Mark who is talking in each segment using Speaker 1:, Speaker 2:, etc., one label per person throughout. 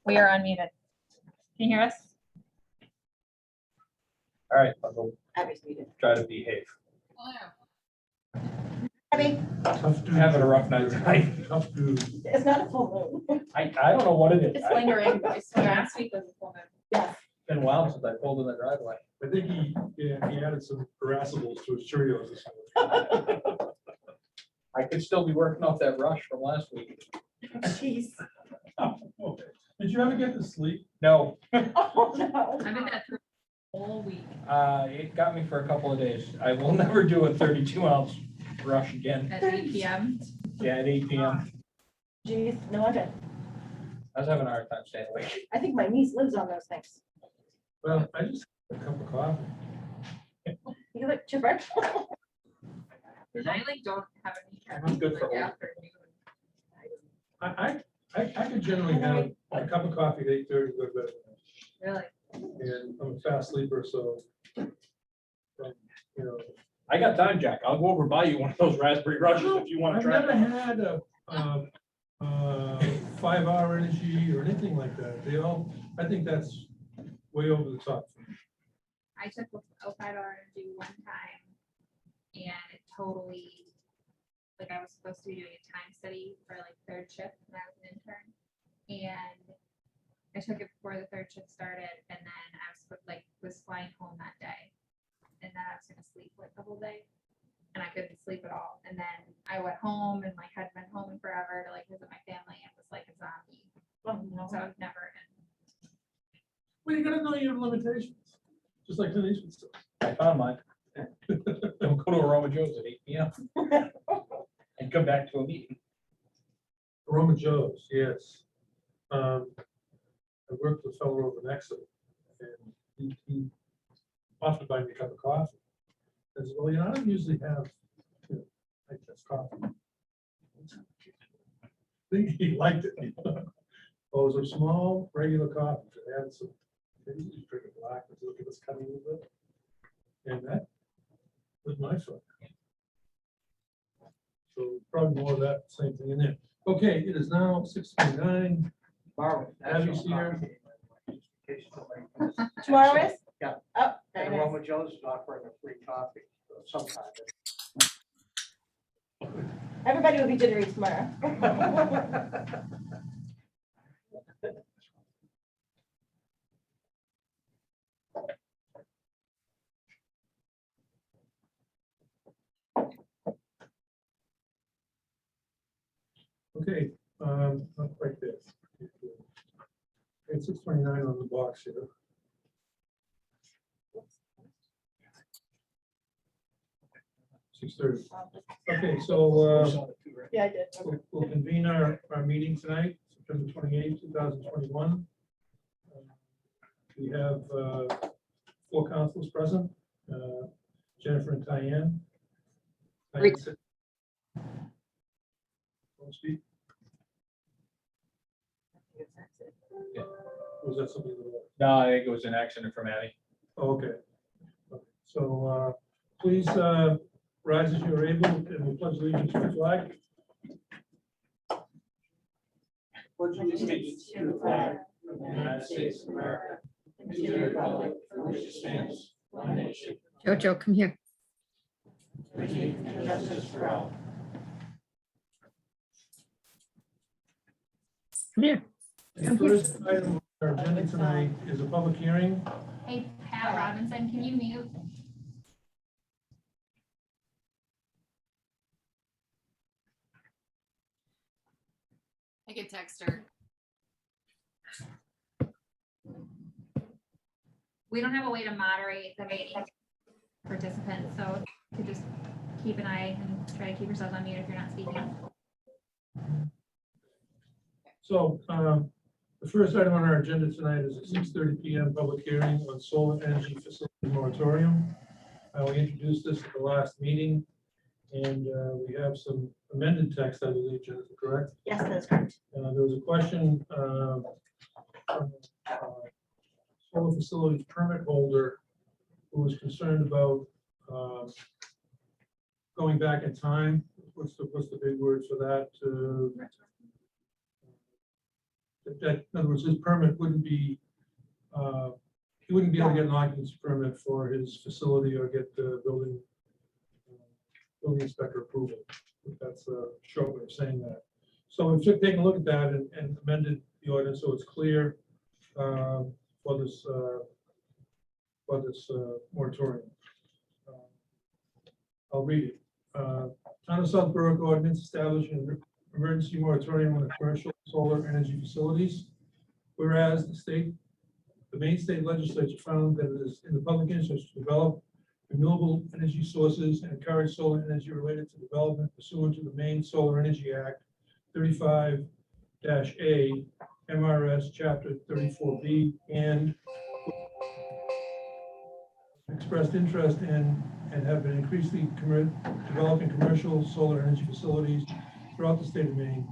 Speaker 1: We are unmuted. Can you hear us?
Speaker 2: All right, I'll
Speaker 3: Abby's muted.
Speaker 2: try to behave.
Speaker 1: Oh,
Speaker 3: Abby,
Speaker 2: I'm having a rough night tonight.
Speaker 3: it's not a full moon.
Speaker 2: I don't know what it is.
Speaker 1: it's lingering. Last week was a full moon.
Speaker 3: Yes.
Speaker 2: It's been a while since I pulled in the driveway.
Speaker 4: I think he added some irascibles to his Cheerios this
Speaker 2: I could still be working off that rush from last week.
Speaker 3: Jeez.
Speaker 4: Okay. Did you ever get to sleep?
Speaker 2: No,
Speaker 3: Oh, no.
Speaker 1: I'm in that all week.
Speaker 2: it got me for a couple of days. I will never do a 32-ounce rush again.
Speaker 1: At 8 p.m.
Speaker 2: Yeah, at 8 p.m.
Speaker 3: Jeez, no wonder.
Speaker 2: I was having a hard time staying awake.
Speaker 3: I think my niece lives on those things.
Speaker 4: Well, I just had a cup of coffee.
Speaker 3: You look chipper.
Speaker 1: And I like don't have any.
Speaker 2: I'm good for
Speaker 1: like,
Speaker 2: old.
Speaker 1: afternoon.
Speaker 4: I could generally have a cup of coffee at 8:30 to go to bed.
Speaker 1: Really?
Speaker 4: And I'm a fast sleeper, so You know,
Speaker 2: I got time, Jack. I'll go over and buy you one of those raspberry rushes if you want to
Speaker 4: I've
Speaker 2: try.
Speaker 4: never
Speaker 2: it.
Speaker 4: had a 5-hour energy or anything like that. They all, I think that's way over the top.
Speaker 1: I took a 5-hour energy one time and it totally, like I was supposed to be doing a time study for like third shift when I was an intern. And I took it before the third shift started and then I was flying home that day. And then I was gonna sleep like the whole day. And I couldn't sleep at all. And then I went home and like hadn't been home in forever to like visit my family and was like a zombie.
Speaker 3: Oh, no.
Speaker 1: So I've never
Speaker 4: Well, you gotta know your limitations, just like Denise would say.
Speaker 2: I found mine. Don't go to Aroma Joe's at 8 p.m. and come back to a meeting.
Speaker 4: Aroma Joe's, yes. I worked with a fellow over in Exeter, and he offered to buy me a cup of coffee. I said, well, you know, I don't usually have, you know, like this coffee. I think he liked it. Oh, it was a small, regular coffee. It had some, they usually drink it black, but look at this cutting a little bit. And that was my fun. So probably more of that same thing in there. Okay, it is now 6:29. Abby's here.
Speaker 3: Tomorrow is?
Speaker 5: Yeah.
Speaker 3: Oh, very
Speaker 5: And
Speaker 3: nice.
Speaker 5: Aroma Joe's is offering a free coffee sometime.
Speaker 3: Everybody will be jittery tomorrow.
Speaker 4: Okay, not quite there. It's 6:29 on the box here. (6:30). Okay, so
Speaker 3: Yeah, I did.
Speaker 4: we'll convene our meeting tonight, September 28th, 2021. We have 4 councils present, Jennifer and Diane.
Speaker 6: Great.
Speaker 4: Don't speak. Was that something?
Speaker 2: No, I think it was an accident from Abby.
Speaker 4: Oh, okay. Okay. So please rise as you are able and we'll pledge allegiance to the flag.
Speaker 5: Pledge allegiance to the flag of the United States of America and to the republic for which it stands, one nation,
Speaker 6: Jojo, come here.
Speaker 5: with liberty and justice for all.
Speaker 6: Come here.
Speaker 4: The first item on our agenda tonight is a public hearing.
Speaker 1: Hey, Pat Robinson, can you mute?
Speaker 6: I can text her.
Speaker 1: We don't have a way to moderate the meeting participants, so you could just keep an eye and try to keep yourself on mute if you're not speaking.
Speaker 4: So the first item on our agenda tonight is a 6:30 p.m. public hearing on solar energy facility moratorium. We introduced this at the last meeting and we have some amended text, I believe, Jennifer, correct?
Speaker 3: Yes, that's correct.
Speaker 4: There was a question from solar facilities permit holder who was concerned about going back in time. What's the big word for that? That, in other words, his permit wouldn't be, he wouldn't be able to get an occupancy permit for his facility or get the building inspector approval. That's a short way of saying that. So we've taken a look at that and amended the ordinance so it's clear for this moratorium. I'll read it. Town of South Berwick ordinance establishing an emergency moratorium on commercial solar energy facilities. Whereas the Maine State Legislature found that it is in the public interest to develop renewable energy sources and encourage solar energy related to development pursuant to the Maine Solar Energy Act 35-A MRS Chapter 34B and expressed interest in and have been increasingly developing commercial solar energy facilities throughout the state of Maine.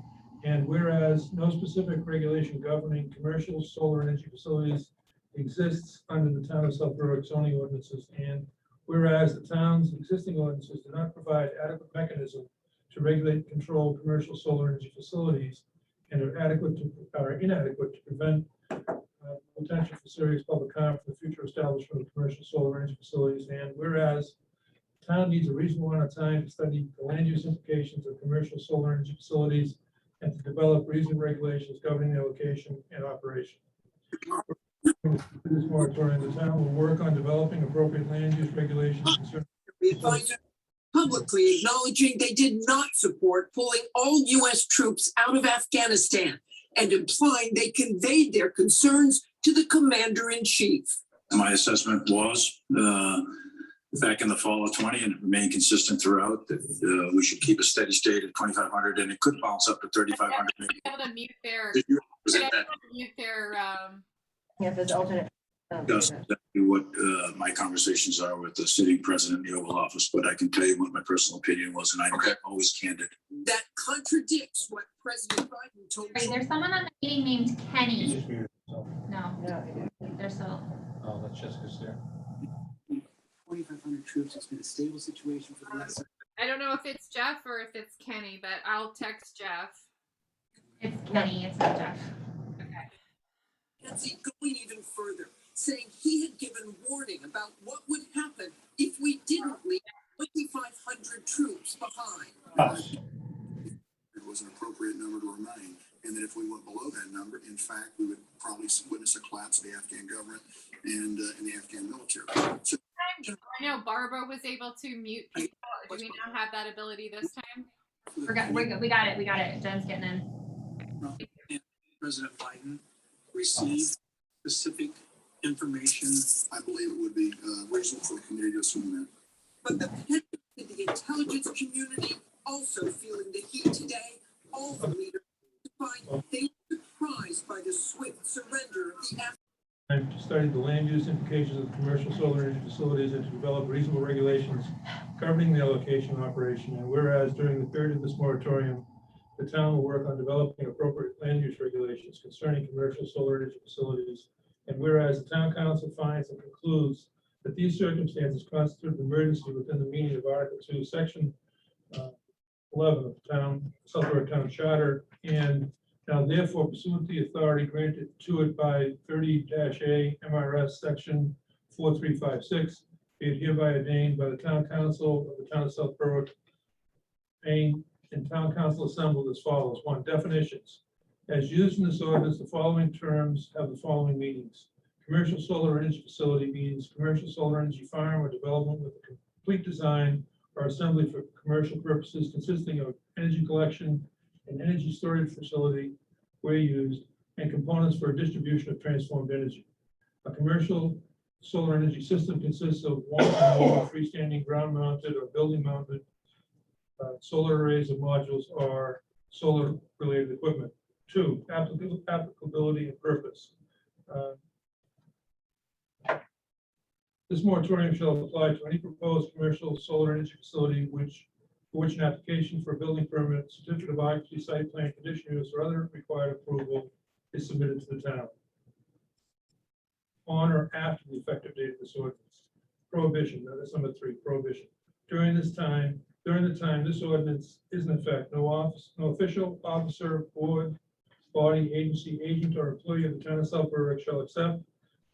Speaker 4: And whereas no specific regulation governing commercial solar energy facilities exists under the town of South Berwick zoning ordinances, and Whereas the town's existing ordinances do not provide adequate mechanism to regulate and control commercial solar energy facilities and are inadequate to prevent potential for serious public harm for the future establishment of commercial solar energy facilities. And whereas the town needs a reasonable amount of time to study the land use implications of commercial solar energy facilities and to develop reasonable regulations governing their location and operation. This moratorium, the town will work on developing appropriate land use regulations concerning
Speaker 7: The advisor publicly acknowledging they did not support pulling all U.S. troops out of Afghanistan and implying they conveyed their concerns to the commander-in-chief.
Speaker 5: My assessment was back in the fall of 20 and it remained consistent throughout that we should keep a steady state at 2,500 and it could bounce up to 3,500. maybe.
Speaker 6: Able to mute their,
Speaker 5: Did you
Speaker 6: should
Speaker 5: represent
Speaker 6: I
Speaker 5: that?
Speaker 6: mute their,
Speaker 3: Yeah, if there's alternate.
Speaker 5: That's exactly what my conversations are with the sitting president in the Oval Office, but I can tell you what my personal opinion was, and I'm always candid.
Speaker 7: That contradicts what President Biden told
Speaker 1: Right,
Speaker 7: you.
Speaker 1: there's someone on the meeting named Kenny.
Speaker 2: Just muted yourself.
Speaker 1: No,
Speaker 3: No,
Speaker 1: there's so.
Speaker 2: Oh, that's Jessica's there.
Speaker 7: 2,500 troops has been a stable situation for the last.
Speaker 6: I don't know if it's Jeff or if it's Kenny, but I'll text Jeff.
Speaker 1: It's Kenny, it's not Jeff.
Speaker 7: Nancy going even further, saying he had given warning about what would happen if we didn't leave 2,500 troops behind.
Speaker 8: It was an appropriate number to remain, and that if we went below that number, in fact, we would probably witness a collapse of the Afghan government and the Afghan military. So
Speaker 6: I know Barbara was able to mute people. Do we not have that ability this time?
Speaker 1: We got it. Jen's getting in.
Speaker 7: President Biden received specific information.
Speaker 8: I believe it would be reasonable for the committee to assume
Speaker 7: But the intelligence community also feeling the heat today. All the leaders find they were surprised by the swift surrender of the Afghan.
Speaker 4: time to study the land use implications of commercial solar energy facilities and to develop reasonable regulations governing the allocation and operation. And whereas during the period of this moratorium, the town will work on developing appropriate land use regulations concerning commercial solar energy facilities. And whereas the town council finds and concludes that these circumstances constitute an emergency within the meaning of Article 2, Section 11 of the South Berwick Town Charter, and now therefore pursuant to the authority granted to it by 30-A MRS Section 4356, be it hereby ordained by the Town Council of the Town of South Berwick, Maine, and Town Council assembled as follows. 1. Definitions. As used in this ordinance, the following terms have the following meanings. Commercial solar energy facility means commercial solar energy farm or development with a complete design or assembly for commercial purposes consisting of energy collection and energy storage facility where used, and components for distribution of transformed energy. A commercial solar energy system consists of one or more freestanding ground mounted or building mounted solar arrays of modules or solar related equipment. 2, applicability and purpose. This moratorium shall apply to any proposed commercial solar energy facility for which an application for a building permit, certificate of occupancy, site plan, conditional use, or other required approval is submitted to the town on or after the effective date of this ordinance. Prohibition, that's number 3, prohibition. During the time this ordinance is in effect, no official, officer, board, body, agency, agent, or employee of the town of South Berwick shall accept,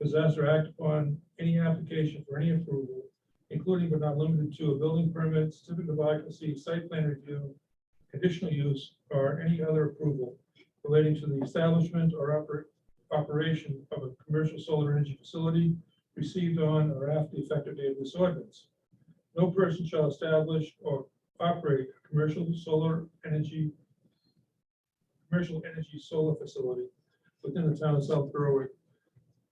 Speaker 4: possess, or act upon any application for any approval, including but not limited to a building permit, certificate of occupancy, site plan review, conditional use, or any other approval relating to the establishment or operation of a commercial solar energy facility received on or after the effective date of this ordinance. No person shall establish or operate a commercial energy solar facility within the town of South Berwick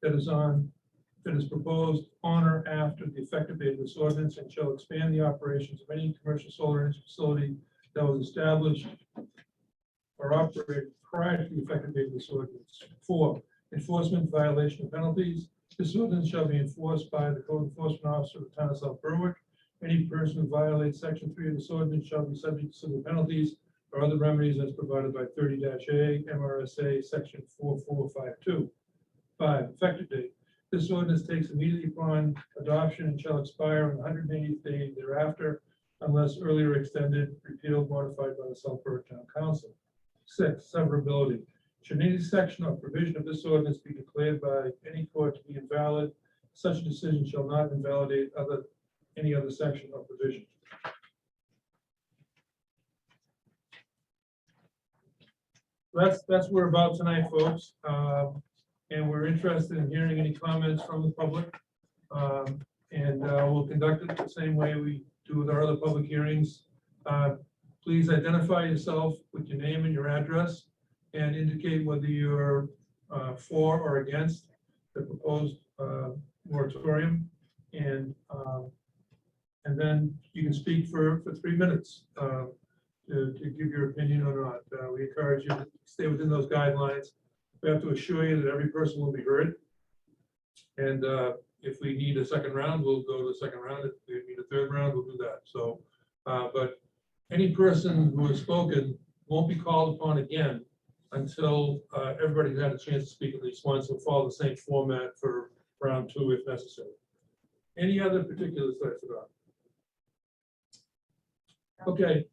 Speaker 4: that is proposed on or after the effective date of this ordinance, and shall expand the operations of any commercial solar energy facility that was established or operated prior to the effective date of this ordinance. 4, enforcement, violation, of penalties. This ordinance shall be enforced by the code enforcement officer of the town of South Berwick. Any person who violates Section 3 of this ordinance shall be subject to civil penalties or other remedies as provided by 30-A MRSA Section 4452. 5, effective date. This ordinance takes immediately upon adoption and shall expire on the 180th day thereafter unless earlier extended, repealed, modified by the Southborough Town Council. 6, severability. Should any section or provision of this ordinance be declared by any court to be invalid, such a decision shall not invalidate any other section or provision. That's what we're about tonight, folks. And we're interested in hearing any comments from the public. And we'll conduct it the same way we do with our other public hearings. Please identify yourself with your name and your address and indicate whether you're for or against the proposed moratorium. And then you can speak for 3 minutes to give your opinion or not. We encourage you to stay within those guidelines. We have to assure you that every person will be heard. And if we need a second round, we'll go to the second round. If we need a third round, we'll do that. So, but any person who has spoken won't be called upon again until everybody's had a chance to speak at least once. We'll follow the same format for round 2 if necessary. Any other particulars that I forgot? Okay.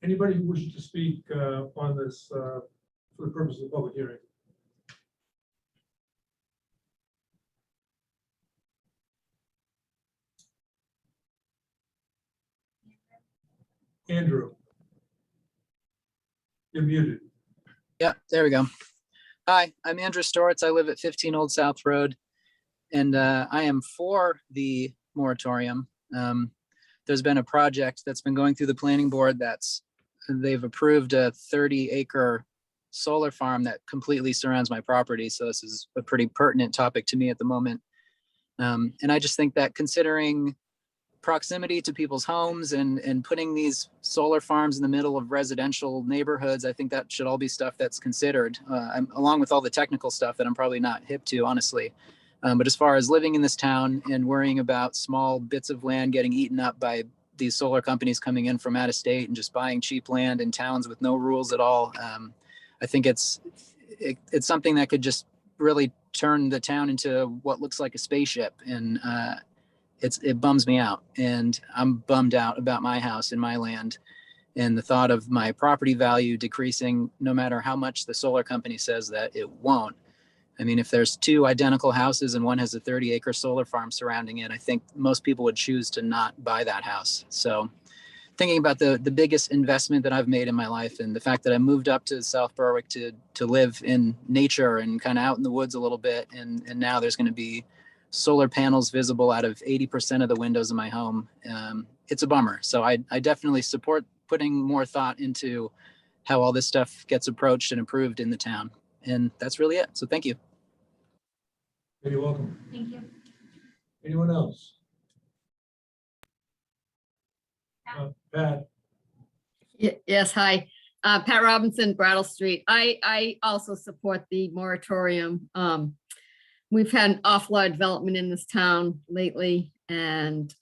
Speaker 4: Anybody who wishes to speak on this for the purpose of the public hearing? Andrew, you're muted.
Speaker 9: Yeah, there we go. Hi, I'm Andrew Stortz. I live at 15 Old South Road, and I am for the moratorium. There's been a project that's been going through the planning board they've approved a 30-acre solar farm that completely surrounds my property. So this is a pretty pertinent topic to me at the moment. And I just think that considering proximity to people's homes and putting these solar farms in the middle of residential neighborhoods, I think that should all be stuff that's considered, along with all the technical stuff that I'm probably not hip to, honestly. But as far as living in this town and worrying about small bits of land getting eaten up by these solar companies coming in from out of state and just buying cheap land in towns with no rules at all, I think it's something that could just really turn the town into what looks like a spaceship. And it bums me out, and I'm bummed out about my house and my land and the thought of my property value decreasing no matter how much the solar company says that it won't. I mean, if there's 2 identical houses and one has a 30-acre solar farm surrounding it, I think most people would choose to not buy that house. So thinking about the biggest investment that I've made in my life and the fact that I moved up to South Berwick to live in nature and kind of out in the woods a little bit. And now there's going to be solar panels visible out of 80% of the windows in my home. It's a bummer. So I definitely support putting more thought into how all this stuff gets approached and approved in the town. And that's really it. So thank you.
Speaker 4: You're welcome.
Speaker 1: Thank you.
Speaker 4: Anyone else? Pat,
Speaker 3: Yes, hi. Pat Robinson, Brattle Street. I also support the moratorium. We've had an awful lot of development in this town lately, and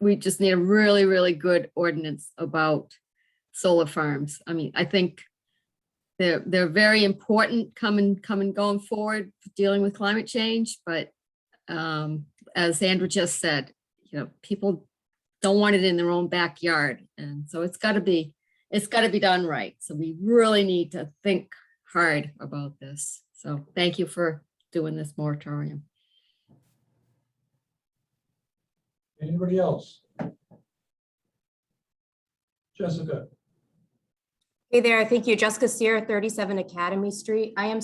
Speaker 3: we just need a really, really good ordinance about solar farms. I mean, I think they're very important coming going forward, dealing with climate change. But as Andrew just said, people don't want it in their own backyard, and so it's got to be done right. So we really need to think hard about this. So thank you for doing this moratorium.
Speaker 4: anybody else? Jessica,
Speaker 10: Hey there, thank you. Jessica Sear, 37 Academy Street. I am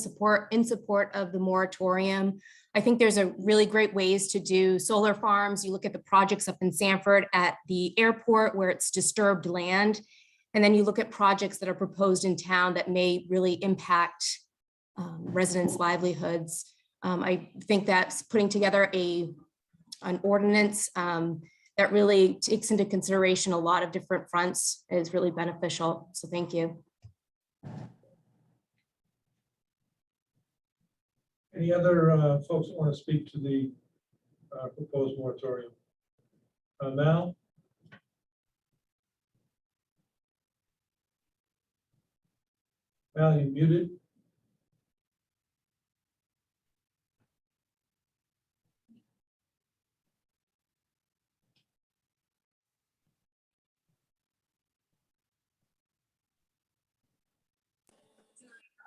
Speaker 10: in support of the moratorium. I think there's a really great ways to do solar farms. You look at the projects up in Sanford at the airport where it's disturbed land. And then you look at projects that are proposed in town that may really impact residents' livelihoods. I think that's putting together an ordinance that really takes into consideration a lot of different fronts is really beneficial. So thank you.
Speaker 4: any other folks that want to speak to the proposed moratorium? Mal? Val, you muted?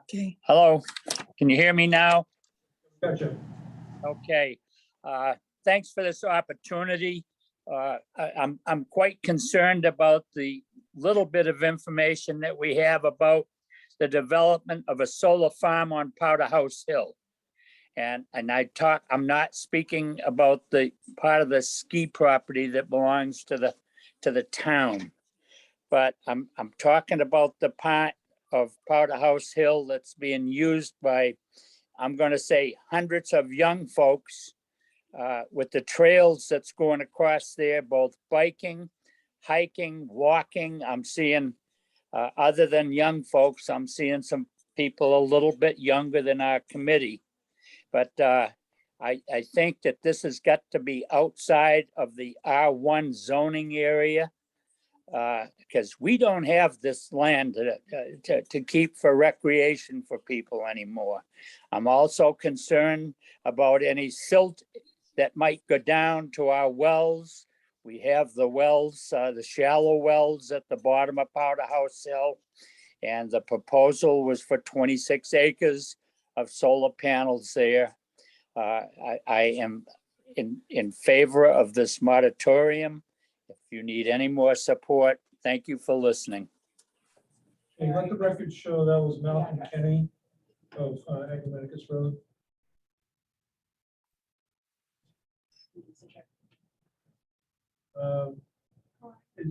Speaker 9: Okay.
Speaker 11: Hello, can you hear me now?
Speaker 4: Gotcha.
Speaker 11: Okay, thanks for this opportunity. I'm quite concerned about the little bit of information that we have about the development of a solar farm on Powder House Hill. And I'm not speaking about the part of the ski property that belongs to the town. But I'm talking about the part of Powder House Hill that's being used by, I'm gonna say, hundreds of young folks with the trails that's going across there, both biking, hiking, walking. I'm seeing, other than young folks, I'm seeing some people a little bit younger than our committee. But I think that this has got to be outside of the R1 zoning area, because we don't have this land to keep for recreation for people anymore. I'm also concerned about any silt that might go down to our wells. We have the wells, the shallow wells at the bottom of Powder House Hill. And the proposal was for 26 acres of solar panels there. I am in favor of this moratorium. If you need any more support, thank you for listening.
Speaker 4: Okay, let the record show that was Malcolm Kenny of Agamanicus Road.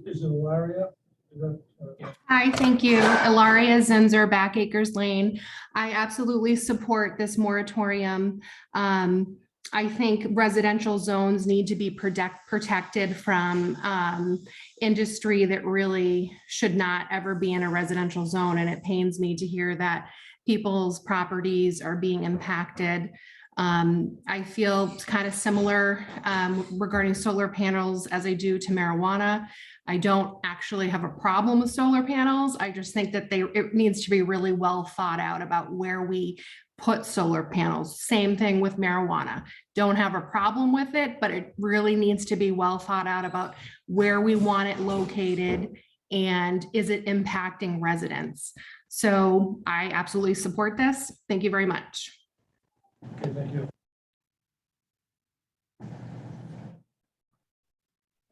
Speaker 4: Is it Ilaria? Is that,
Speaker 12: Hi, thank you. Ilaria Zenzer, Backacres Lane. I absolutely support this moratorium. I think residential zones need to be protected from industry that really should not ever be in a residential zone. And it pains me to hear that people's properties are being impacted. I feel kind of similar regarding solar panels as I do to marijuana. I don't actually have a problem with solar panels. I just think that it needs to be really well thought out about where we put solar panels. Same thing with marijuana. Don't have a problem with it, but it really needs to be well thought out about where we want it located and is it impacting residents. So I absolutely support this. Thank you very much.
Speaker 4: okay, thank you.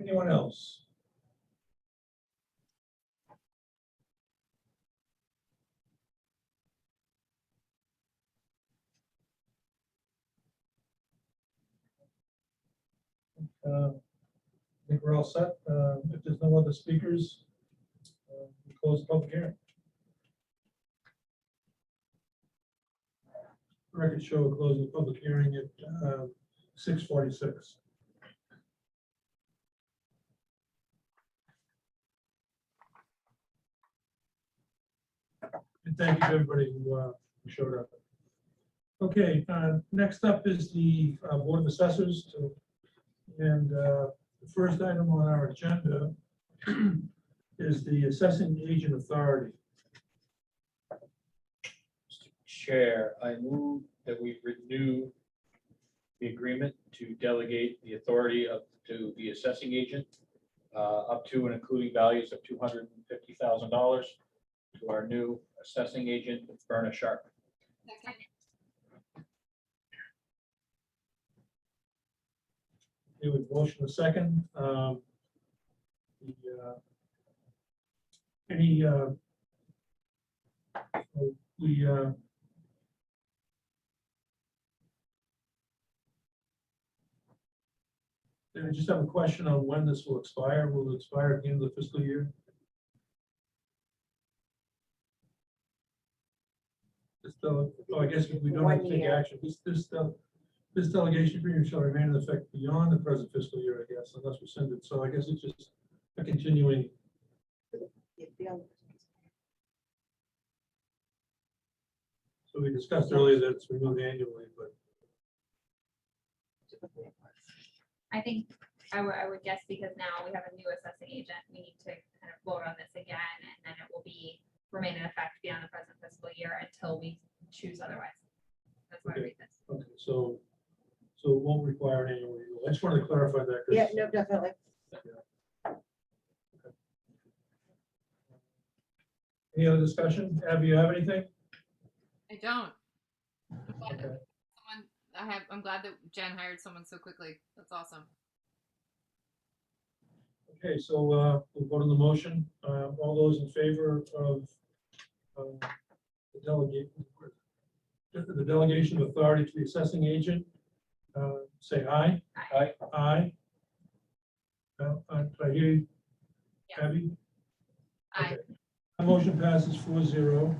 Speaker 4: Anyone else? I think we're all set. If there's no other speakers, we close the public hearing. Record show will close the public hearing at 6:46. And thank you to everybody who showed up. Okay, next up is the Board of Assessors. And the first item on our agenda is the Assessing Agent Authority.
Speaker 2: Chair, I move that we renew the agreement to delegate the authority to the assessing agent up to and including values of $250,000 to our new assessing agent, Verna Sharp.
Speaker 4: Okay, with motion a second. I just have a question on when this will expire. Will it expire at the end of the fiscal year? I guess we don't have to take action. This delegation agreement shall remain in effect beyond the present fiscal year, I guess, unless rescinded. So I guess it's just a continuing. So we discussed earlier that it's renewed annually, but.
Speaker 1: I think I would guess because now we have a new assessing agent, we need to kind of vote on this again, and then it will be remain in effect beyond the present fiscal year until we choose otherwise. That's why I
Speaker 4: Okay.
Speaker 1: read this.
Speaker 4: Okay, so it won't require an annual renewal. I just wanted to clarify that. 'cause-
Speaker 13: Yeah, no, definitely.
Speaker 4: Any other discussion? Abby, you have anything?
Speaker 6: I don't. I'm glad that
Speaker 4: Okay.
Speaker 6: I'm glad that Jen hired someone so quickly. That's awesome.
Speaker 4: Okay, so we'll vote on the motion. All those in favor of the delegation of authority to the assessing agent, say aye.
Speaker 2: Aye.
Speaker 4: Aye. Now, do I hear you,
Speaker 6: Yeah.
Speaker 4: Abby?
Speaker 6: Aye.
Speaker 4: Okay. The motion passes 4-0.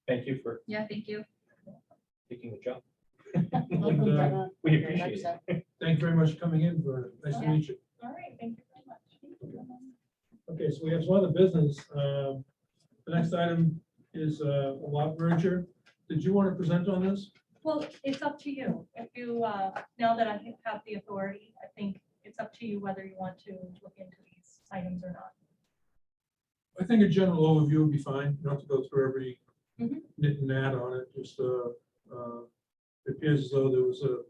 Speaker 2: Thank you for
Speaker 1: Yeah, thank you.
Speaker 2: taking the job.
Speaker 13: Welcome,
Speaker 4: And,
Speaker 13: Jenna.
Speaker 2: We
Speaker 13: Very
Speaker 2: appreciate
Speaker 13: much
Speaker 2: it.
Speaker 4: thank you very much for coming in. Nice to meet you.
Speaker 13: All right, thank you very much.
Speaker 4: Okay, so we have some other business. The next item is a lot merger. Did you want to present on this?
Speaker 14: Well, it's up to you. If you, now that I have the authority, I think it's up to you whether you want to look into these items or not.
Speaker 4: I think a general overview would be fine. You don't have to go through every
Speaker 14: Mhm.
Speaker 4: nit and nat on it. Just, it appears as though there was a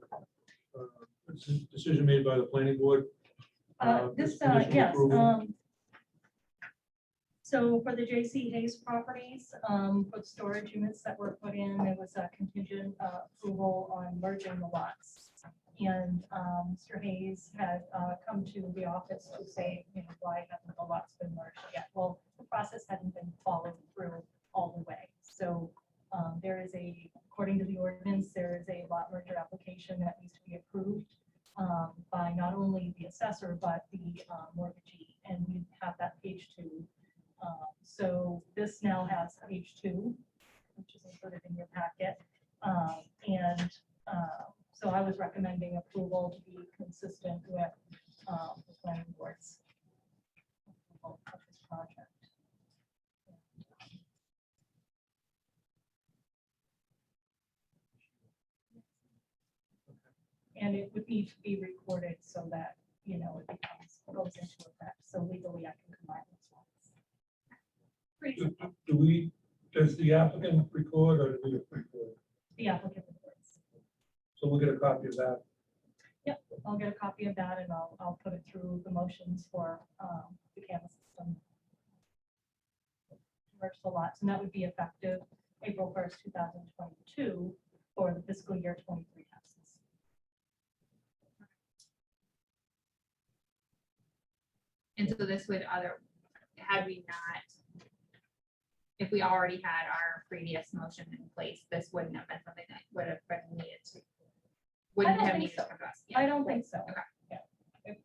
Speaker 4: decision made by the planning board.
Speaker 14: This,
Speaker 4: conditional
Speaker 14: yes,
Speaker 4: approval.
Speaker 14: so for the J.C. Hayes properties, for the storage units that were put in, there was a contingent approval on merging the lots. And Mr. Hayes had come to the office to say, you know, why haven't the lots been merged yet? Well, the process hadn't been followed through all the way. So there is according to the ordinance, there is a lot merger application that needs to be approved by not only the assessor, but the mortgagee, and we have that page 2. So this now has page 2, which is included in your packet. So I was recommending approval to be consistent with the planning board's approval of this project. And it would need to be recorded so that, you know, it goes into effect. So legally I can combine those ones. Pretty simple.
Speaker 4: Does the applicant record or do we record?
Speaker 14: The applicant records.
Speaker 4: So we'll get a copy of that.
Speaker 14: Yep, I'll get a copy of that and I'll put it through the motions for the canvas system. Merge the lots, and that would be effective April 1st, 2022 for the fiscal year 23 houses.
Speaker 1: And so this would had we not, if we already had our previous motion in place, this wouldn't have been something that would have been needed to. Wouldn't
Speaker 14: don't
Speaker 1: have
Speaker 14: think
Speaker 1: needed
Speaker 14: so.
Speaker 1: to come to us. Yeah.
Speaker 14: I don't think so.
Speaker 1: Okay.
Speaker 14: Yeah, if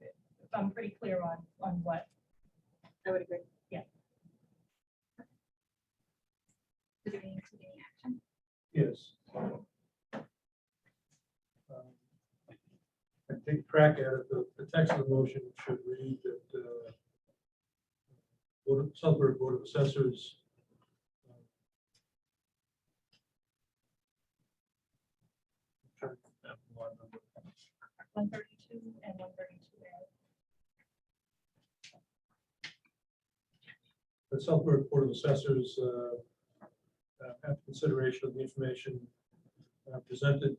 Speaker 14: I'm pretty clear on what.
Speaker 1: I would agree.
Speaker 14: Yeah.
Speaker 1: Does it need to be any action?
Speaker 4: Yes. I take track at it. The text of the motion should read that Southbury Board of Assessors trying to have a lot of number.
Speaker 14: 132 and 132A.
Speaker 4: The Southbury Board of Assessors have consideration of the information presented,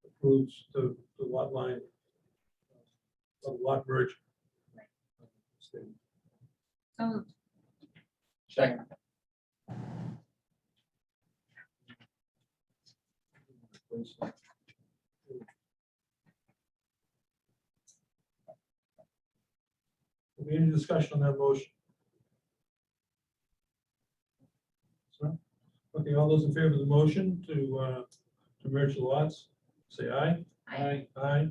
Speaker 4: approves the lot line, lot merge.
Speaker 1: So moved.
Speaker 2: Second.
Speaker 4: Any discussion on that motion? So, okay, all those in favor of the motion to merge the lots, say aye.
Speaker 2: Aye.
Speaker 4: Aye.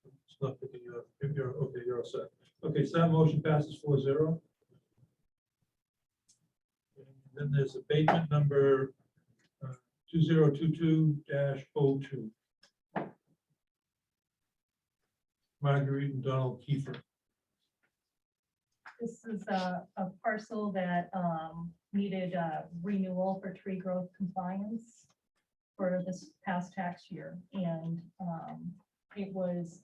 Speaker 4: It's not picking you up. If you're, okay, you're all set. Okay, so that motion passes 4-0. And then there's abatement number 2022-02. Marguerite and Donald Kiefer.
Speaker 14: This is a parcel that needed renewal for tree growth compliance for this past tax year. And it was,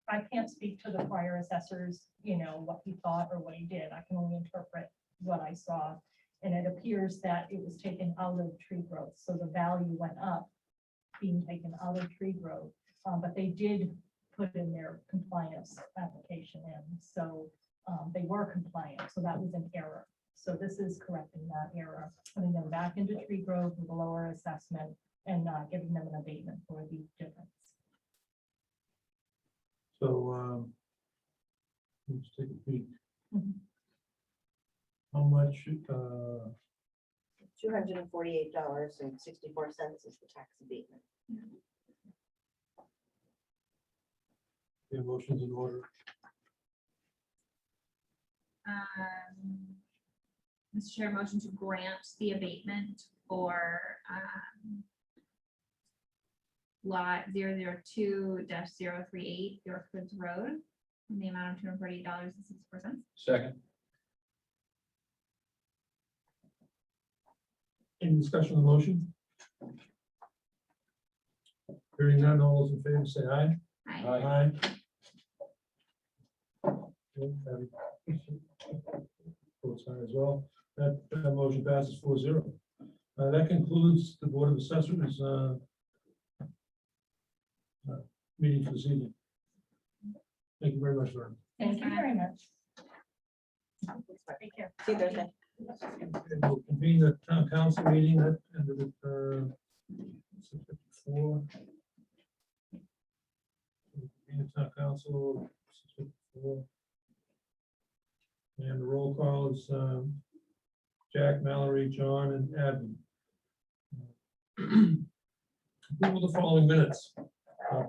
Speaker 14: I can't speak to the prior assessors, you know, what he thought or what he did. I can only interpret what I saw. And it appears that it was taken out of tree growth, so the value went up being taken out of tree growth. But they did put in their compliance application in, so they were compliant, so that was an error. So this is correcting that error, putting them back into tree growth with a lower assessment and giving them an abatement for the difference.
Speaker 4: So, let's take a peek.
Speaker 14: Mhm.
Speaker 4: How much,
Speaker 13: $248.64 is the tax abatement.
Speaker 4: the motions in order?
Speaker 1: Mr. Chair, motion to grant the abatement for lot 002-038 Yorkwoods Road in the amount of $248.64.
Speaker 2: Second.
Speaker 4: Any discussion on the motion? Hearing none, all those in favor say aye.
Speaker 1: Aye.
Speaker 2: Aye.
Speaker 4: Votes aye as well. That motion passes 4-0. That concludes the Board of Assessors meeting for this evening. Thank you very much, Vern.
Speaker 14: Thank you very much. Take care.
Speaker 13: See you Thursday.
Speaker 4: We'll convene the town council meeting that ended at 6:54. Convene the town council 6:54. And the roll call is Jack, Mallory, John, and Adam. Approval of the following minutes.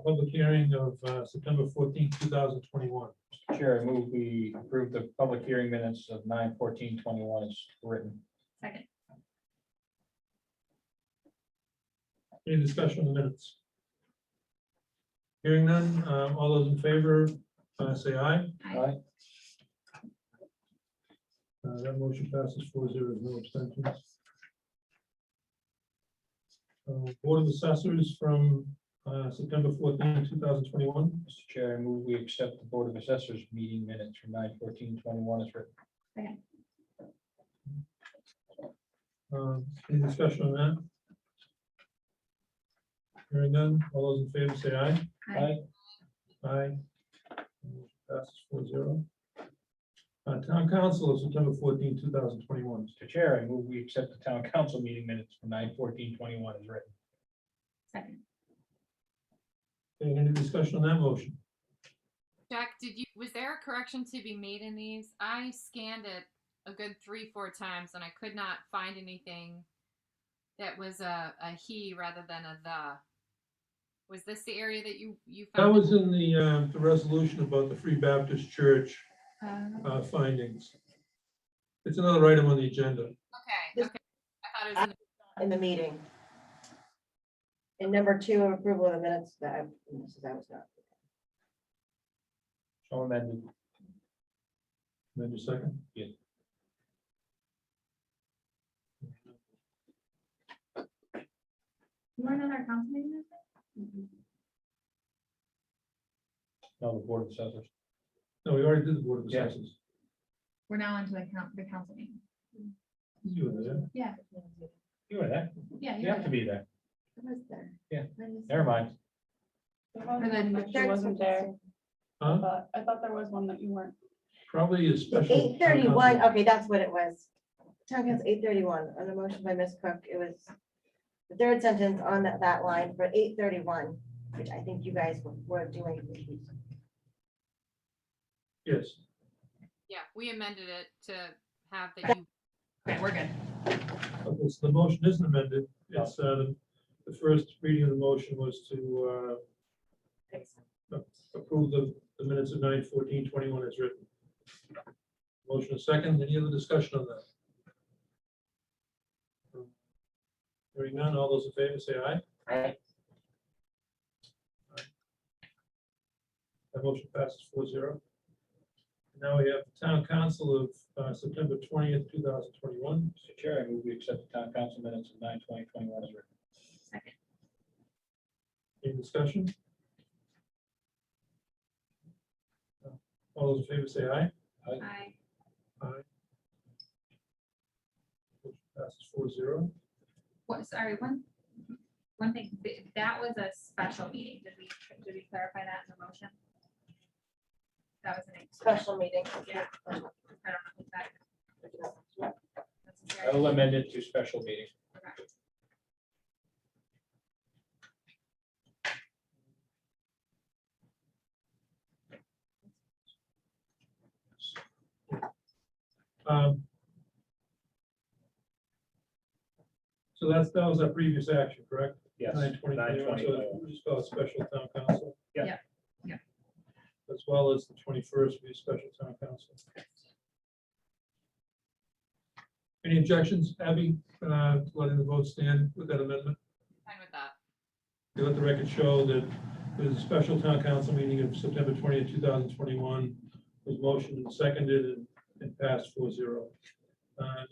Speaker 4: Public hearing of September 14th, 2021.
Speaker 2: Mr. Chair, I move we approve the public hearing minutes of 9/14/21 as written.
Speaker 1: Second.
Speaker 4: Any discussion on the minutes? Hearing none, all those in favor, say aye.
Speaker 2: Aye.
Speaker 4: That motion passes 4-0, no abstentions. Board of Assessors from September 14th, 2021.
Speaker 2: Mr. Chair, I move we accept the Board of Assessors meeting minutes from 9/14/21 as written.
Speaker 1: Second.
Speaker 4: Any discussion on that? Hearing none, all those in favor say aye.
Speaker 1: Aye.
Speaker 4: Aye. Motion passes 4-0. Town Council of September 14th, 2021.
Speaker 2: Mr. Chair, I move we accept the town council meeting minutes from 9/14/21 as written.
Speaker 1: Second.
Speaker 4: Okay, any discussion on that motion?
Speaker 6: Jack, was there a correction to be made in these? I scanned it a good 3-4 times and I could not find anything that was a he rather than a the. Was this the area that you
Speaker 4: That
Speaker 6: found?
Speaker 4: was in the resolution about the Free Baptist Church findings. It's another item on the agenda.
Speaker 6: Okay, okay. I thought it was in the
Speaker 13: In the meeting. And number 2, approval of the minutes that was not.
Speaker 2: So amended.
Speaker 4: Amend a second.
Speaker 2: Yes.
Speaker 1: You want another council meeting?
Speaker 2: No, the Board of Assessors.
Speaker 4: No, we already did the Board of
Speaker 2: Yeah.
Speaker 4: Assessors.
Speaker 1: We're now into the council meeting.
Speaker 4: You were there.
Speaker 1: Yeah.
Speaker 2: You were there.
Speaker 1: Yeah.
Speaker 2: You have to be there.
Speaker 13: I was there.
Speaker 2: Yeah.
Speaker 13: I was
Speaker 2: Never mind.
Speaker 13: there.
Speaker 14: She wasn't there.
Speaker 4: Huh?
Speaker 14: But I thought there was one that you weren't.
Speaker 4: Probably a special.
Speaker 13: 8:31, okay, that's what it was. Town Council 8:31, on a motion by Ms. Cook, it was the third sentence on that line for 8:31, which I think you guys were doing.
Speaker 4: Yes.
Speaker 6: Yeah, we amended it to have that you.
Speaker 1: Okay, we're good.
Speaker 4: Okay, so the motion isn't amended. It's the first reading of the motion was to approve the minutes of 9/14/21 as written. Motion is second. Any other discussion on that? Hearing none, all those in favor say aye.
Speaker 13: Aye.
Speaker 4: That motion passes 4-0. Now we have the Town Council of September 20th, 2021.
Speaker 2: Mr. Chair, I move we accept the town council minutes of 9/20/21 as written.
Speaker 1: Second.
Speaker 4: Any discussion? All those in favor say aye.
Speaker 1: Aye.
Speaker 4: Aye. Motion passes 4-0.
Speaker 1: What, sorry, one thing, that was a special meeting. Did we clarify that in the motion? That was an
Speaker 13: Special meeting.
Speaker 1: Yeah. I don't know if that.
Speaker 2: I will amend it to special meeting.
Speaker 1: Okay.
Speaker 4: So that was our previous action, correct?
Speaker 2: Yes.
Speaker 4: 9/20/21,
Speaker 2: 9/20.
Speaker 4: so we just call it special town council.
Speaker 2: Yeah.
Speaker 1: Yeah. Yeah.
Speaker 4: As well as the 21st, we special town council. Any objections, Abby, letting the vote stand with that amendment?
Speaker 6: Fine with that.
Speaker 4: You let the record show that the special town council meeting of September 20th, 2021 was motioned and seconded and passed 4-0.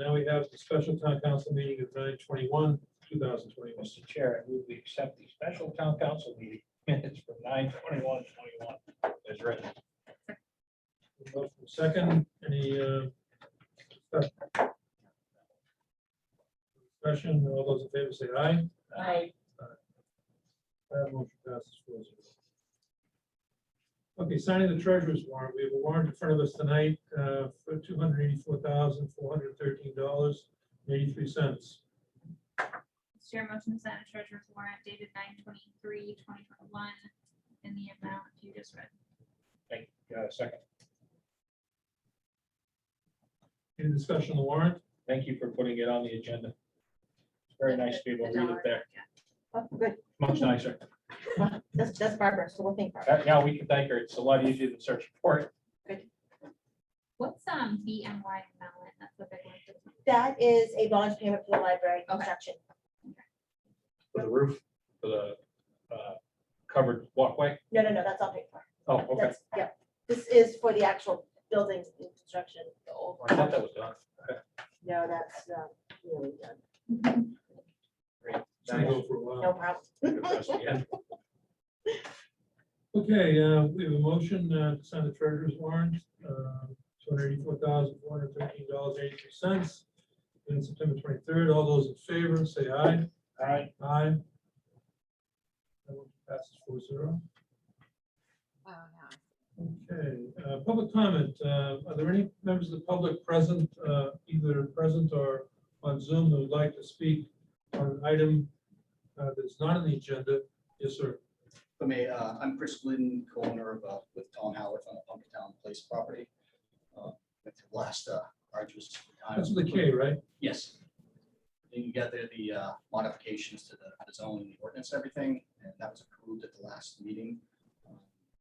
Speaker 4: Now we have the special town council meeting of 9/21/2021.
Speaker 2: Mr. Chair, I move we accept the special town council meeting minutes from 9/21/21 as written.
Speaker 4: Motion second, any discussion? All those in favor say aye.
Speaker 13: Aye.
Speaker 4: That motion passes 4-0. Okay, signing the treasurer's warrant. We have a warrant in front of us tonight for $284,413.83.
Speaker 1: Chair motion to sign a treasurer's warrant dated 9/23/2021 in the amount you just read.
Speaker 2: Thank you. Second.
Speaker 4: Any discussion on the warrant?
Speaker 2: Thank you for putting it on the agenda. It's very nice to be able to read it there.
Speaker 13: Oh, good.
Speaker 2: Much nicer.
Speaker 13: That's Barbara, so we'll thank Barbara.
Speaker 2: Now we can thank her. It's a lot easier than search for it.
Speaker 1: What's BMY Mellon? That's the big one.
Speaker 13: That is a bond payment for the library
Speaker 1: Okay.
Speaker 13: construction.
Speaker 2: For the roof, for the covered walkway.
Speaker 13: No, that's all paid for.
Speaker 2: Oh, okay.
Speaker 13: That's, yeah. This is for the actual buildings and construction, the old
Speaker 2: I thought
Speaker 13: one.
Speaker 2: that was done. Okay,
Speaker 13: No, that's really done.
Speaker 2: great.
Speaker 4: It's gonna go for a while.
Speaker 13: No problem.
Speaker 2: Good for us again.
Speaker 4: Okay, we have a motion to sign the treasurer's warrant, $284,413.83. And September 23rd, all those in favor, say aye.
Speaker 2: All right.
Speaker 4: Aye. That one passes 4-0.
Speaker 6: Oh, no.
Speaker 4: Okay, public comment. Are there any members of the public present, either present or on Zoom that would like to speak on an item that's not on the agenda? Yes, sir.
Speaker 15: For me, I'm Chris Glidden, co-owner of, with Tom Howard on the Pumpkintown Place property. With the last arduous time.
Speaker 4: That's with the K, right?
Speaker 15: Yes. Then you got there the modifications to the zoning, the ordinance, everything, and that was approved at the last meeting.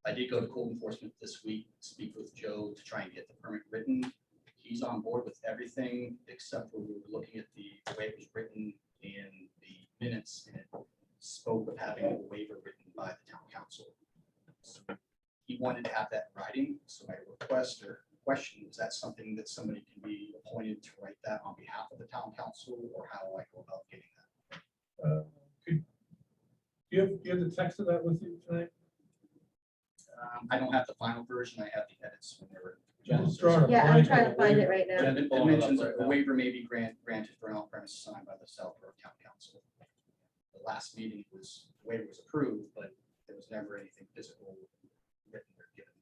Speaker 15: I did go to code enforcement this week, speak with Joe to try and get the permit written. He's on board with everything except for we were looking at the way it was written in the minutes, and it spoke of having a waiver written by the town council. So he wanted to have that in writing, so my request or question, is that something that somebody can be appointed to write that on behalf of the town council, or how do I go about getting that?
Speaker 4: Do you have the text of that with you tonight?
Speaker 15: I don't have the final version, I have the edits when they were.
Speaker 4: Just drawing a
Speaker 13: Yeah, I'm
Speaker 4: blank
Speaker 13: trying
Speaker 4: on
Speaker 13: to
Speaker 4: the
Speaker 13: find it
Speaker 4: waiver.
Speaker 13: right now.
Speaker 15: Yeah, it mentions a waiver may be granted for an on-premise signed by the Southborough Town Council. The last meeting was, the waiver was approved, but there was never anything physical written or given.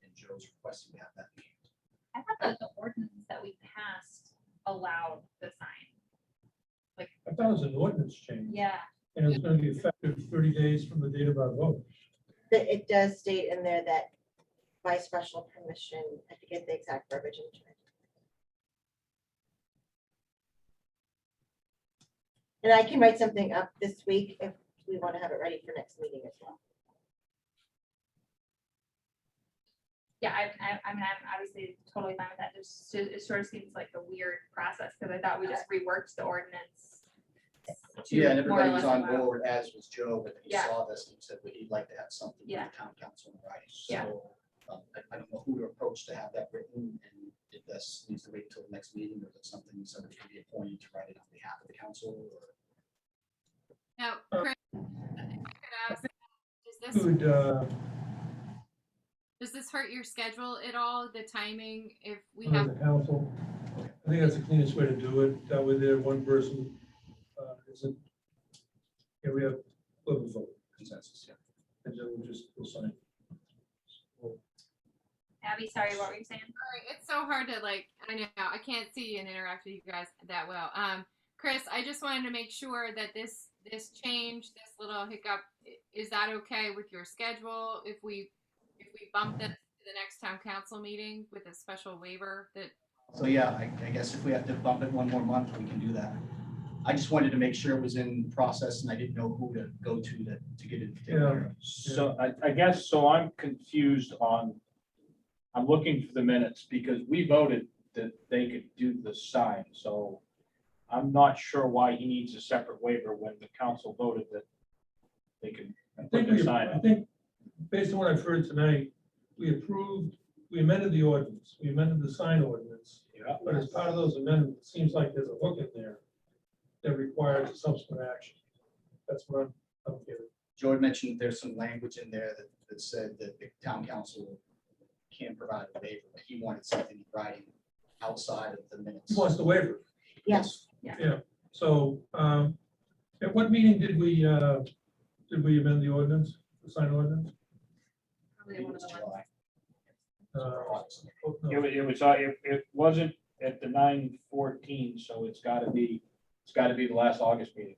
Speaker 15: And Joe's requesting to have that named.
Speaker 1: I thought that the ordinance that we passed allowed the sign.
Speaker 4: I thought it was an ordinance change.
Speaker 1: Yeah.
Speaker 4: And it was going to be effective 30 days from the date of our vote.
Speaker 13: It does state in there that by special permission, I forget the exact verbiage. And I can write something up this week if we want to have it ready for next meeting as well.
Speaker 1: Yeah, I mean, I'm obviously totally fine with that. Just, it sort of seems like a weird process because I thought we just reworked the ordinance. to
Speaker 15: Yeah, and
Speaker 1: more or
Speaker 15: everybody was
Speaker 1: less
Speaker 15: on
Speaker 1: allow-
Speaker 15: board, as was Joe, but he
Speaker 1: Yeah.
Speaker 15: saw this and said that he'd like to have something from
Speaker 1: Yeah.
Speaker 15: the town council in writing.
Speaker 1: Yeah.
Speaker 15: So I don't know who to approach to have that written, and if this needs to wait until the next meeting, or if it's something somebody can be appointed to write it on behalf of the council, or.
Speaker 6: Now, Chris, if I could ask, does this,
Speaker 4: Could,
Speaker 6: Does this hurt your schedule at all, the timing, if we
Speaker 4: Under
Speaker 6: have,
Speaker 4: the council. I think that's the cleanest way to do it. That way there, one person isn't. Yeah, we have little vote
Speaker 15: Consensus, yeah.
Speaker 4: and then we'll sign.
Speaker 1: Abby, sorry, what were you saying?
Speaker 6: sorry, it's so hard to like, I know, I can't see and interact with you guys that well. Chris, I just wanted to make sure that this change, this little hiccup, is that okay with your schedule? If we bump this to the next town council meeting with a special waiver that,
Speaker 15: So yeah, I guess if we have to bump it one more month, we can do that. I just wanted to make sure it was in process and I didn't know who to go to get it taken care of.
Speaker 2: So I guess, so I'm confused on, I'm looking for the minutes because we voted that they could do the sign, so I'm not sure why he needs a separate waiver when the council voted that they could put the sign
Speaker 4: I
Speaker 2: up.
Speaker 4: think, based on what I've heard tonight, we amended the ordinance, we amended the sign ordinance.
Speaker 2: Yeah.
Speaker 4: But as part of those amendments, it seems like there's a hook in there that requires a subsequent action. That's what I'm getting.
Speaker 15: Joe had mentioned there's some language in there that said that the town council can provide a waiver, but he wanted something in writing outside of the minutes.
Speaker 4: He wants the waiver.
Speaker 13: Yes.
Speaker 4: Yeah, so, at what meeting did we amend the ordinance, the sign ordinance?
Speaker 1: Probably one of the ones.
Speaker 2: It wasn't at the 9/14, so it's gotta be the last August meeting.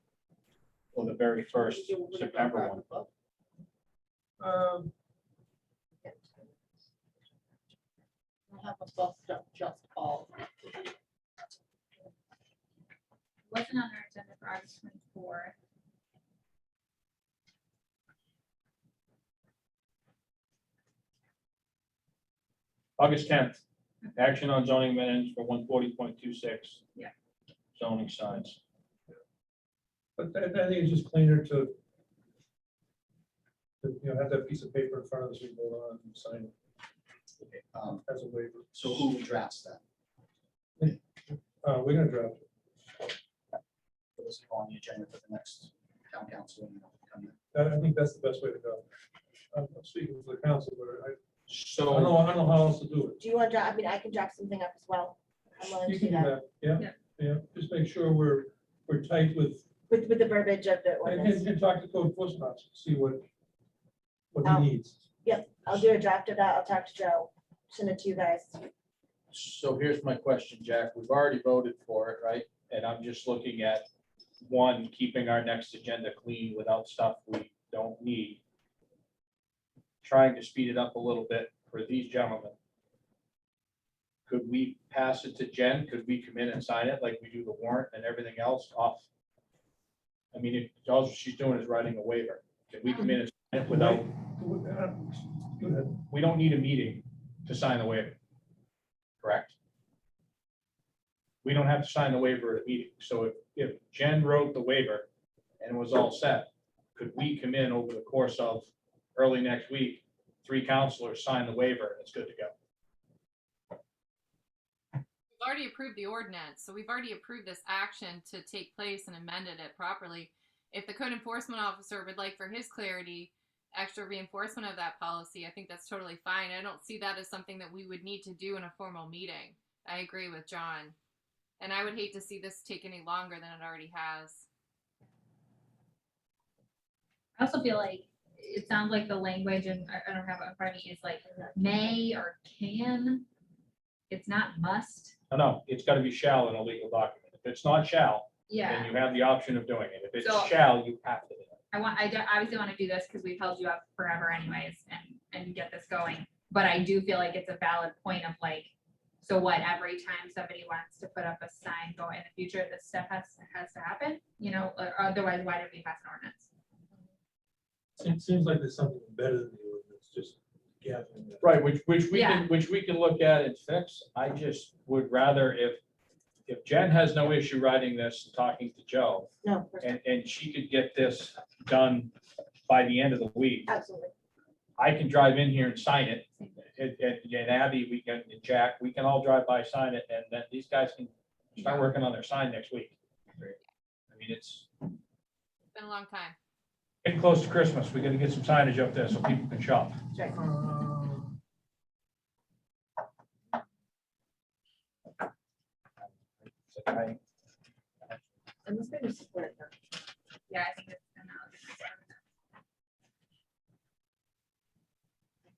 Speaker 2: Or the very first September one.
Speaker 14: I have a bus stop just called.
Speaker 1: Wasn't on our agenda for August 24th.
Speaker 2: August 10th, action on zoning amendments for 140.26.
Speaker 1: Yeah.
Speaker 2: Zoning signs.
Speaker 4: But I think it's just cleaner to have that piece of paper in front of us, we vote on and sign it
Speaker 15: Okay,
Speaker 4: as a waiver.
Speaker 15: so who drafts that?
Speaker 4: We're gonna draft it.
Speaker 15: Put this on the agenda for the next town council. And come in.
Speaker 4: I think that's the best way to go. I'm speaking for the council, but I
Speaker 2: So
Speaker 4: don't know how else to do it.
Speaker 13: Do you want to, I mean, I can draft something up as well. I'm willing
Speaker 4: You
Speaker 13: to
Speaker 4: can
Speaker 13: do
Speaker 4: do
Speaker 13: that
Speaker 4: that, yeah. Just make sure we're tight with,
Speaker 13: with the verbiage of the ordinance.
Speaker 4: and talk to code enforcement officer, see what
Speaker 13: Oh.
Speaker 4: he needs.
Speaker 13: Yep, I'll do a draft of that. I'll talk to Joe, send it to you guys.
Speaker 2: So here's my question, Jack. We've already voted for it, right? And I'm just looking at, one, keeping our next agenda clean without stuff we don't need. Trying to speed it up a little bit for these gentlemen. Could we pass it to Jen? Could we come in and sign it like we do the warrant and everything else off? I mean, all she's doing is writing a waiver. Can we come in and sign it without,
Speaker 4: Go ahead.
Speaker 2: we don't need a meeting to sign the waiver. Correct? We don't have to sign the waiver at a meeting. So if Jen wrote the waiver and it was all set, could we come in over the course of early next week, 3 counselors sign the waiver and it's good to go?
Speaker 6: we've already approved the ordinance, so we've already approved this action to take place and amended it properly. If the code enforcement officer would like for his clarity, extra reinforcement of that policy, I think that's totally fine. I don't see that as something that we would need to do in a formal meeting. I agree with John. And I would hate to see this take any longer than it already has.
Speaker 1: I also feel like it sounds like the language, and I don't have it in front of me, is like may or can. It's not must.
Speaker 2: No, it's got to be shall in a legal document. If it's not shall, then
Speaker 1: Yeah.
Speaker 2: you have the option of doing it. If it's
Speaker 1: So-
Speaker 2: shall, you have to do it.
Speaker 1: I obviously want to do this because we've held you up forever anyways and get this going. But I do feel like it's a valid point of like, so what, every time somebody wants to put up a sign going in the future, this stuff has to happen, or otherwise, why did we pass an ordinance?
Speaker 4: It seems like there's something better than the ordinance, just gathering that.
Speaker 2: Right, which we
Speaker 1: Yeah.
Speaker 2: can look at and fix. I just would rather if Jen has no issue writing this and talking to Joe,
Speaker 13: No, of course not.
Speaker 2: and she could get this done by the end of the week,
Speaker 13: Absolutely.
Speaker 2: I can drive in here and sign it. And Abby, we can, and Jack, we can all drive by, sign it, and then these guys can start working on their sign next week. I mean, it's
Speaker 6: Been a long time.
Speaker 2: getting close to Christmas. We gotta get some signage up there so people can shop.
Speaker 13: That's right.
Speaker 2: I,
Speaker 13: I'm just going to support them.
Speaker 1: Yeah, I think it's analogous.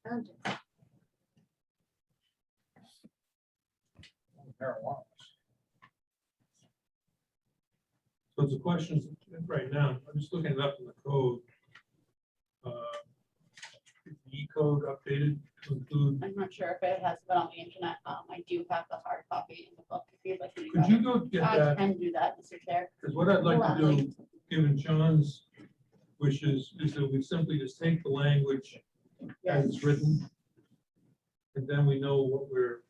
Speaker 13: I found it.
Speaker 2: marijuana.
Speaker 4: So it's a question right now, I'm just looking it up in the code. Is the E code updated to include,
Speaker 16: I'm not sure if it has been on the internet. I do have the hard copy in the book if you'd like me to
Speaker 4: could
Speaker 16: go.
Speaker 4: you go get
Speaker 16: I
Speaker 4: that?
Speaker 16: can do that, Mr. Chair.
Speaker 4: Because what I'd like to do,
Speaker 16: Gladly.
Speaker 4: given John's wishes, is that we simply just take the language as it's written. And then we know what we're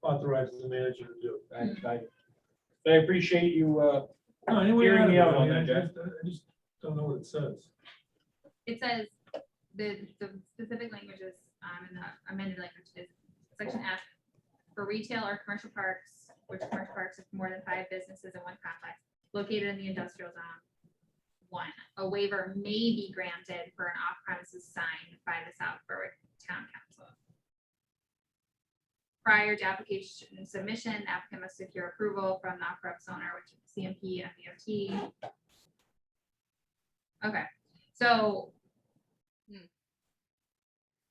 Speaker 4: authorizing the manager to do.
Speaker 2: I appreciate you,
Speaker 4: No, anyway,
Speaker 2: Hearing me out
Speaker 4: I
Speaker 2: on
Speaker 4: mean,
Speaker 2: that,
Speaker 4: I
Speaker 2: Jack.
Speaker 4: just don't know what it says.
Speaker 1: It says, the specific languages, in the amended language is section F, for retail or commercial parks, which commercial parks have more than 5 businesses in one complex, located in the industrial zone. 1, a waiver may be granted for an off-premises sign by the South Berwick Town Council. Prior to application submission, the applicant must secure approval from the off-premise owner, which is CMP and DOT. Okay, so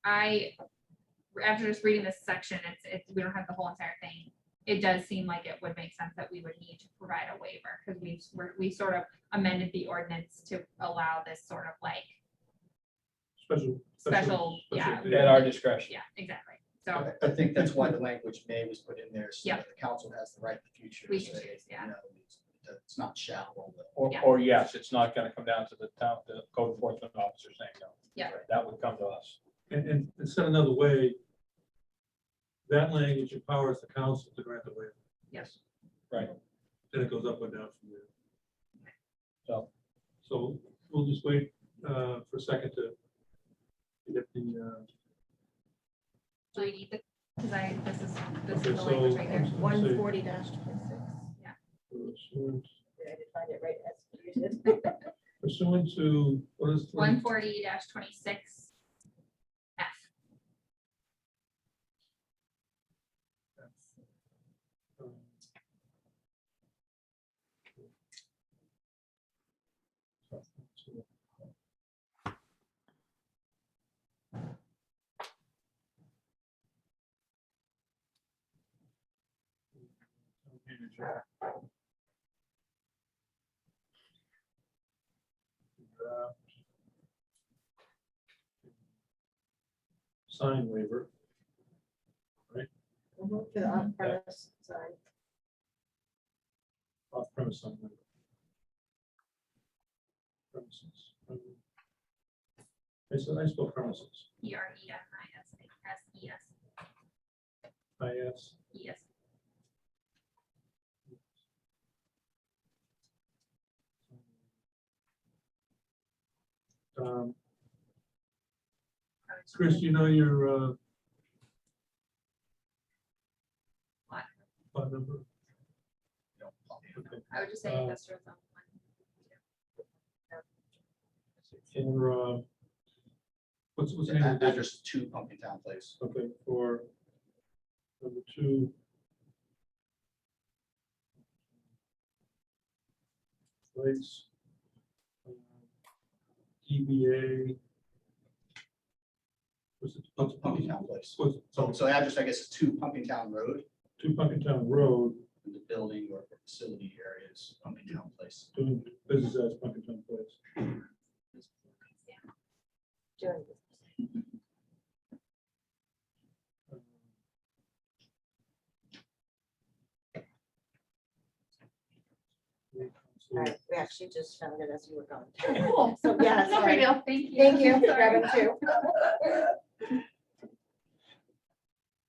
Speaker 1: after just reading this section, it's we don't have the whole entire thing. It does seem like it would make sense that we would need to provide a waiver because we sort of amended the ordinance to allow this sort of like special, yeah,
Speaker 2: at our discretion.
Speaker 1: yeah, exactly. So
Speaker 15: I think that's why the language may was put in there, so
Speaker 1: Yeah.
Speaker 15: that the council has the right in the future.
Speaker 1: We
Speaker 15: to
Speaker 1: can
Speaker 15: say,
Speaker 1: choose, yeah.
Speaker 15: you know, it's not shall.
Speaker 2: Or,
Speaker 1: Yeah.
Speaker 2: or yes, it's not gonna come down to the town, the code enforcement officer saying no.
Speaker 1: Yeah.
Speaker 2: That would come to us.
Speaker 4: And said another way, that language empowers the council to grant the waiver.
Speaker 1: Yes.
Speaker 2: Right.
Speaker 4: Then it goes up or down from there.
Speaker 2: So
Speaker 4: we'll just wait for a second to get the.
Speaker 1: do we need the, because this is
Speaker 4: Okay,
Speaker 1: the language
Speaker 4: so
Speaker 1: right
Speaker 4: I'm
Speaker 1: there.
Speaker 4: just gonna say
Speaker 13: 140-26.
Speaker 4: pursuant-
Speaker 13: Did I find it right as you did?
Speaker 4: Pursuant to, what is?
Speaker 1: 140-26 F.
Speaker 4: Sign waiver.
Speaker 13: For the on-premise sign.
Speaker 4: Off-premise sign waiver. Premises. I spell premises.
Speaker 1: PREMISES.
Speaker 4: IS.
Speaker 1: Yes.
Speaker 4: Chris, you know your
Speaker 1: What?
Speaker 4: phone number? Okay.
Speaker 1: I would just say industrial zone 1.
Speaker 4: For, what's the name of the
Speaker 15: Address 2 Pumpkin Town Place.
Speaker 4: Okay, for number 2. Place. DBA. What's it?
Speaker 15: Pumpkin Town Place.
Speaker 4: What's
Speaker 15: So the address, I guess, is 2 Pumpkin Town Road,
Speaker 4: 2 Pumpkin Town Road,
Speaker 15: and the building or facility area is Pumpkin Town Place.
Speaker 4: doing business as Pumpkin Town Place.
Speaker 13: Doing All right, we actually just found it as you were going.
Speaker 16: Cool.
Speaker 13: So, yeah,
Speaker 16: No
Speaker 13: sorry.
Speaker 16: big deal.
Speaker 1: Thank you.
Speaker 13: Thank you for
Speaker 1: Sorry.
Speaker 13: grabbing two.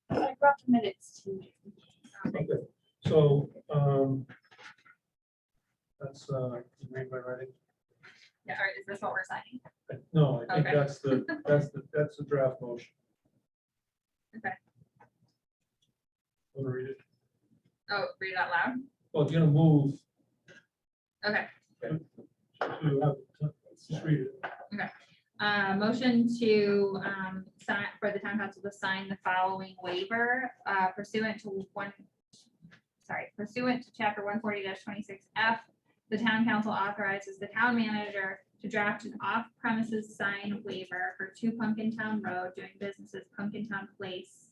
Speaker 16: I brought the minutes to you.
Speaker 4: Okay, so, that's, you read my writing?
Speaker 1: Yeah, or is this what we're signing?
Speaker 4: No, I think
Speaker 1: Okay.
Speaker 4: that's the draft motion.
Speaker 1: Okay.
Speaker 4: Want to read it?
Speaker 1: Oh, read it out loud?
Speaker 4: Well, if you're gonna move
Speaker 1: Okay.
Speaker 4: to have, just read it.
Speaker 1: Motion to sign for the town council to sign the following waiver pursuant to pursuant to chapter 140-26F, the town council authorizes the town manager to draft an off-premises sign waiver for 2 Pumpkin Town Road doing business as Pumpkin Town Place,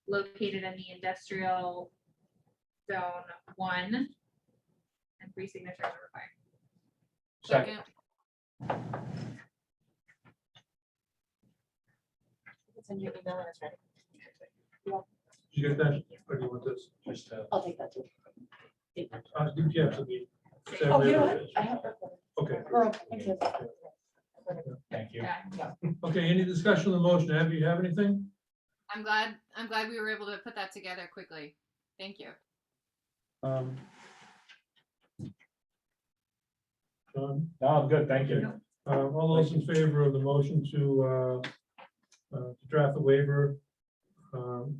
Speaker 1: located in the industrial zone 1, and 3 signatures are required.
Speaker 2: Second.
Speaker 13: It's in your email and it's ready.
Speaker 4: Did you get that? Or do you want this?
Speaker 2: Just,
Speaker 16: I'll take that too.
Speaker 4: Yeah, so the-
Speaker 13: Oh, you know what? I have.
Speaker 4: Okay.
Speaker 13: Oh, thank you.
Speaker 2: thank you.
Speaker 1: Yeah.
Speaker 4: Okay, any discussion on the motion? Abby, you have anything?
Speaker 6: I'm glad we were able to put that together quickly. Thank you.
Speaker 4: John,
Speaker 2: No, I'm good, thank you.
Speaker 4: all those in favor of the motion to draft the waiver for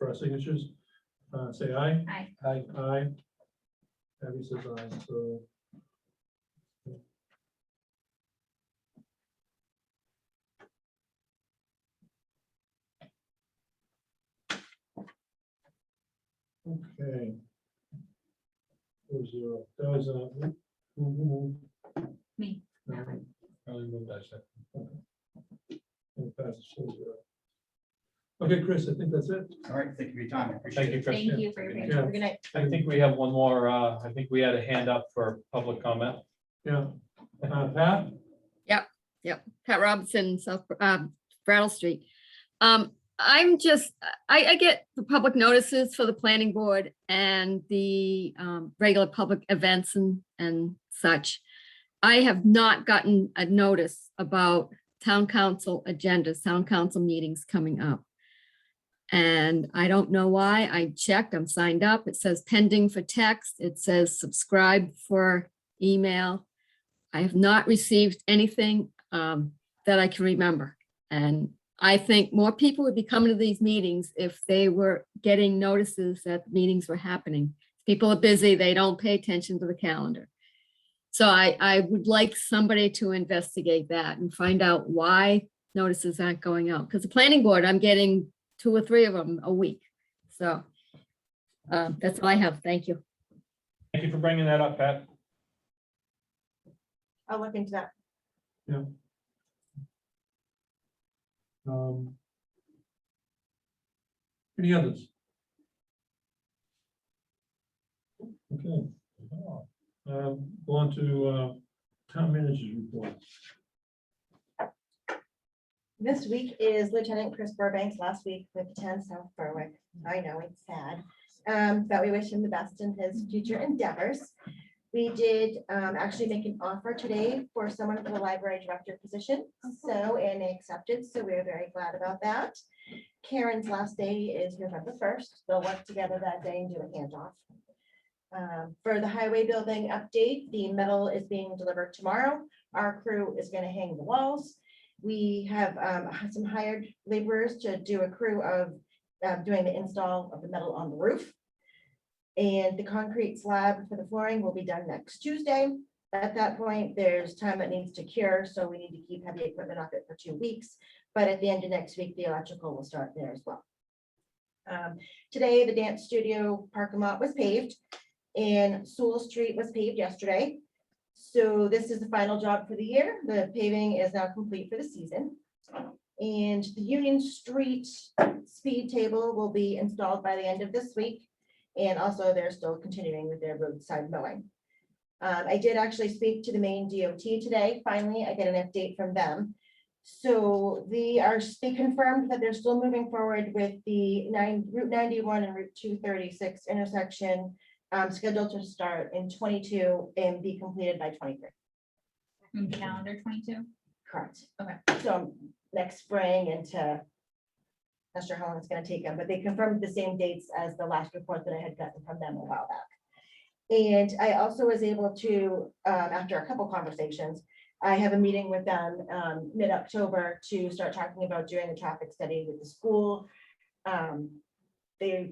Speaker 4: our signatures, say aye.
Speaker 1: Aye.
Speaker 2: Aye.
Speaker 4: Aye. Abby says aye, so. Okay. 4-0. That was who
Speaker 1: Me.
Speaker 2: I'll move that second.
Speaker 4: and passes 4-0. Okay, Chris, I think that's it.
Speaker 15: All right, thank you for your time. I appreciate
Speaker 2: Thank you,
Speaker 15: it.
Speaker 2: Chris.
Speaker 1: Thank you for your patience.
Speaker 4: Yeah.
Speaker 13: Good night.
Speaker 2: I think we have one more, I think we had a hand up for public comment.
Speaker 4: Yeah. Pat?
Speaker 3: Yep, Pat Robinson, South Brattle Street. I'm just, I get the public notices for the planning board and the regular public events and such. I have not gotten a notice about town council agendas, town council meetings coming up. And I don't know why. I checked, I'm signed up. It says pending for text. It says subscribe for email. I have not received anything that I can remember. And I think more people would be coming to these meetings if they were getting notices that meetings were happening. People are busy, they don't pay attention to the calendar. So I would like somebody to investigate that and find out why notices aren't going out. Because the planning board, I'm getting 2 or 3 of them a week. So that's all I have. Thank you.
Speaker 2: Thank you for bringing that up, Pat.
Speaker 13: I'll look into that.
Speaker 4: Yeah. Any others? Okay. Go on to town manager's report.
Speaker 13: This week is Lieutenant Chris Burbank's last week with the town of South Berwick. I know it's sad, but we wish him the best in his future endeavors. We did actually make an offer today for someone for the library director position. And they accepted, so we're very glad about that. Karen's last day is November 1st. They'll work together that day and do a handoff. For the highway building update, the metal is being delivered tomorrow. Our crew is going to hang the walls. We have some hired laborers to do a crew of doing the install of the metal on the roof. And the concrete slab for the flooring will be done next Tuesday. At that point, there's time that needs to cure, so we need to keep heavy equipment off it for 2 weeks. But at the end of next week, the electrical will start there as well. Today, the dance studio parking lot was paved, and Sewell Street was paved yesterday. So this is the final job for the year. The paving is now complete for the season. And the Union Street speed table will be installed by the end of this week. And also they're still continuing with their roadside mowing. I did actually speak to the Maine DOT today. Finally, I get an update from them. So they confirmed that they're still moving forward with the Route 91 and Route 236 intersection, scheduled to start in 22 and be completed by 23.
Speaker 1: In calendar 22.
Speaker 13: Correct.
Speaker 1: Okay.
Speaker 13: So next spring into, not sure how long it's going to take them, but they confirmed the same dates as the last report that I had gotten from them a while back. And I also was able to, after a couple conversations, I have a meeting with them mid-October to start talking about doing a traffic study with the school. They